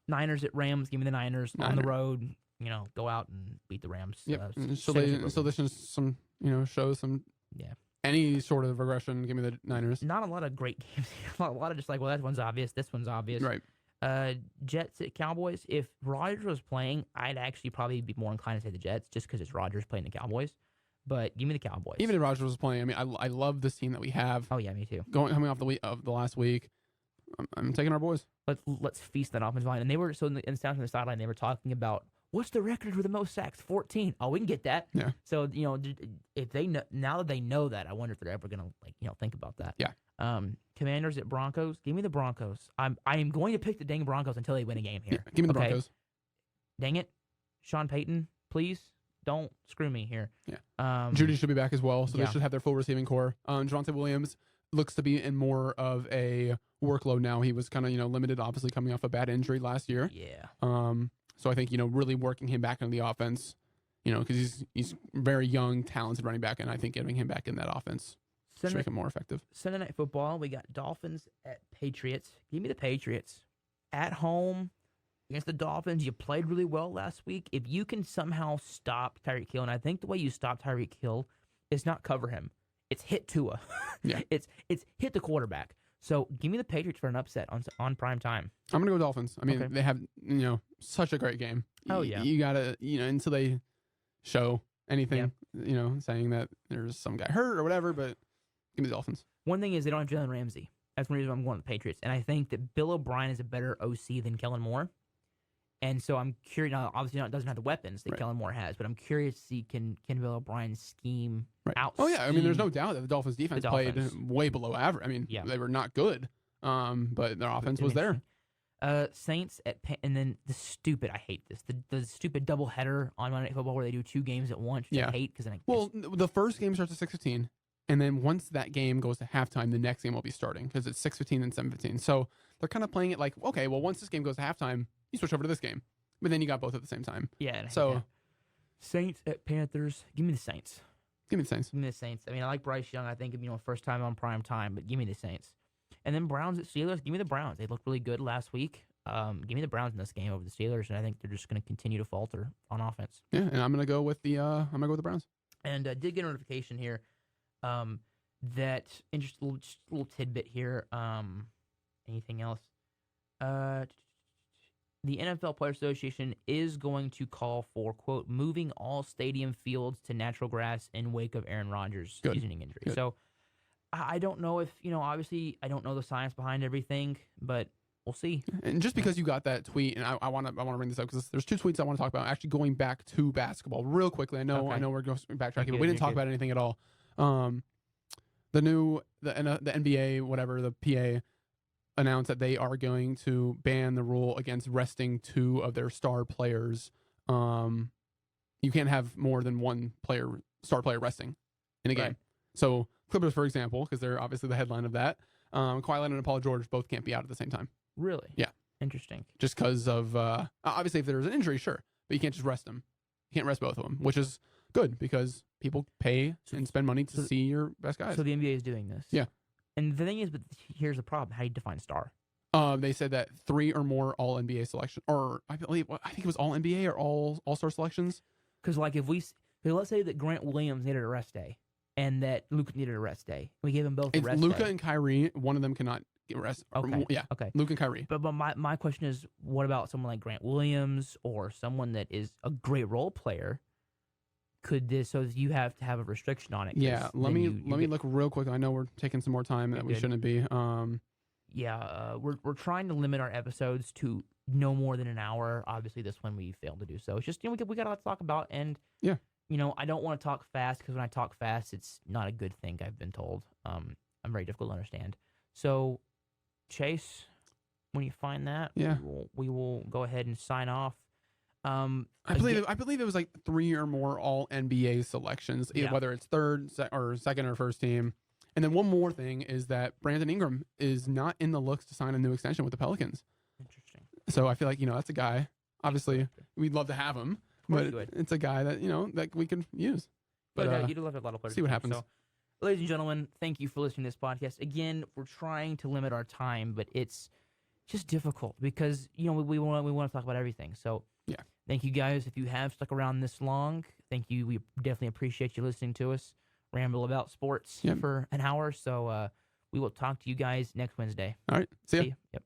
Niners at Rams, give me the Niners. On the road, go out and beat the Rams. Yep. So this is some, shows some any sort of regression. Give me the Niners. Not a lot of great games. A lot of just like, well, that one's obvious. This one's obvious. Right. Jets at Cowboys. If Rodgers was playing, I'd actually probably be more inclined to say the Jets just because it's Rodgers playing the Cowboys. But give me the Cowboys. Even if Rodgers was playing, I mean, I love this team that we have. Oh yeah, me too. Coming off the last week, I'm taking our boys. Let's feast that offensive line. And they were in the sound from the sideline. They were talking about what's the record for the most sacks? 14. Oh, we can get that. Yeah. So if they know, now that they know that, I wonder if they're ever gonna think about that. Yeah. Commanders at Broncos. Give me the Broncos. I am going to pick the dang Broncos until they win a game here. Yeah, give me the Broncos. Dang it, Sean Payton, please don't screw me here. Yeah. Judy should be back as well, so they should have their full receiving core. Javonte Williams looks to be in more of a workload now. He was kind of limited, obviously coming off a bad injury last year. Yeah. So I think really working him back into the offense, because he's very young, talented running back, and I think getting him back in that offense should make him more effective. Sunday Night Football, we got Dolphins at Patriots. Give me the Patriots. At home against the Dolphins, you played really well last week. If you can somehow stop Tyreek Hill, and I think the way you stop Tyreek Hill is not cover him. It's hit Tua. Yeah. It's hit the quarterback. So give me the Patriots for an upset on prime time. I'm going to go Dolphins. I mean, they have, such a great game. Oh, yeah. You got to, until they show anything, saying that there's some guy hurt or whatever, but give me the Dolphins. One thing is they don't have Jalen Ramsey. That's one reason I'm going with the Patriots. And I think that Bill O'Brien is a better OC than Kellen Moore. And so I'm curious. Now, obviously, it doesn't have the weapons that Kellen Moore has, but I'm curious to see can Bill O'Brien scheme out. Oh yeah, I mean, there's no doubt that the Dolphins' defense played way below average. I mean, they were not good, but their offense was there. Saints and then I hate this, the stupid doubleheader on Monday Night Football where they do 2 games at once. Which I hate because the first game starts at 6:15. And then once that game goes to halftime, the next game will be starting because it's 6:15 and 7:15. So they're kind of playing it like, okay, well, once this game goes to halftime, you switch over to this game. But then you got both at the same time. Yeah. So Saints at Panthers. Give me the Saints. Give me the Saints. Give me the Saints. I mean, I like Bryce Young. I think, first time on prime time, but give me the Saints. And then Browns at Steelers. Give me the Browns. They looked really good last week. Give me the Browns in this game over the Steelers, and I think they're just going to continue to falter on offense. Yeah, and I'm going to go with the Browns. And did get a notification here. That interesting little tidbit here. Anything else? The NFL Players Association is going to call for, quote, moving all stadium fields to natural grass in wake of Aaron Rodgers' seasoning injury. Good. So I don't know if, obviously I don't know the science behind everything, but we'll see. And just because you got that tweet, and I want to bring this up because there's 2 tweets I want to talk about. Actually, going back to basketball real quickly. I know we're going backtracking, but we didn't talk about anything at all. The NBA, whatever, the PA announced that they are going to ban the rule against resting 2 of their star players. You can't have more than 1 star player resting in a game. Right. So Clippers, for example, because they're obviously the headline of that, Kawhi Leonard and Paul George both can't be out at the same time. Really? Yeah. Interesting. Just because of, obviously if there's an injury, sure, but you can't just rest them. You can't rest both of them, which is good because people pay and spend money to see your best guys. So the NBA is doing this. Yeah. And the thing is, but here's the problem. How do you define star? They said that 3 or more All NBA selection, or I think it was All NBA or All Star selections. Because like let's say that Grant Williams needed a rest day, and that Luka needed a rest day, we gave them both a It's rest Luka day. and Kyrie. One of them cannot get rest. Okay. Yeah. Okay. Luka and Kyrie. But my question is, what about someone like Grant Williams or someone that is a great role player? Could this, so you have to have a restriction on it? Yeah. Let me look real quick. I know we're taking some more time that we shouldn't be. We're trying to limit our episodes to no more than an hour. Obviously, this one we failed to do so. It's just, we got a lot to talk about, and yeah, I don't want to talk fast because when I talk fast, it's not a good thing. I've been told. I'm very difficult to understand. So, Chase, when you find that, yeah, we will go ahead and sign off. I believe it was like 3 or more All NBA selections, whether it's third or second or first team. And then one more thing is that Brandon Ingram is not in the looks to sign a new extension with the Pelicans. Interesting. So I feel like, that's a guy. Obviously, we'd love to have him, but it's a guy that that we could use. But you do love a lot of players. See what happens. So, ladies and gentlemen, thank you for listening to this podcast. Again, we're trying to limit our time, but it's just difficult because we want to talk about everything. So yeah, thank you guys. If you have stuck around this long, thank you. We definitely appreciate you listening to us ramble about sports for an hour. So we will talk to you guys next Wednesday. All right. See ya. Yep.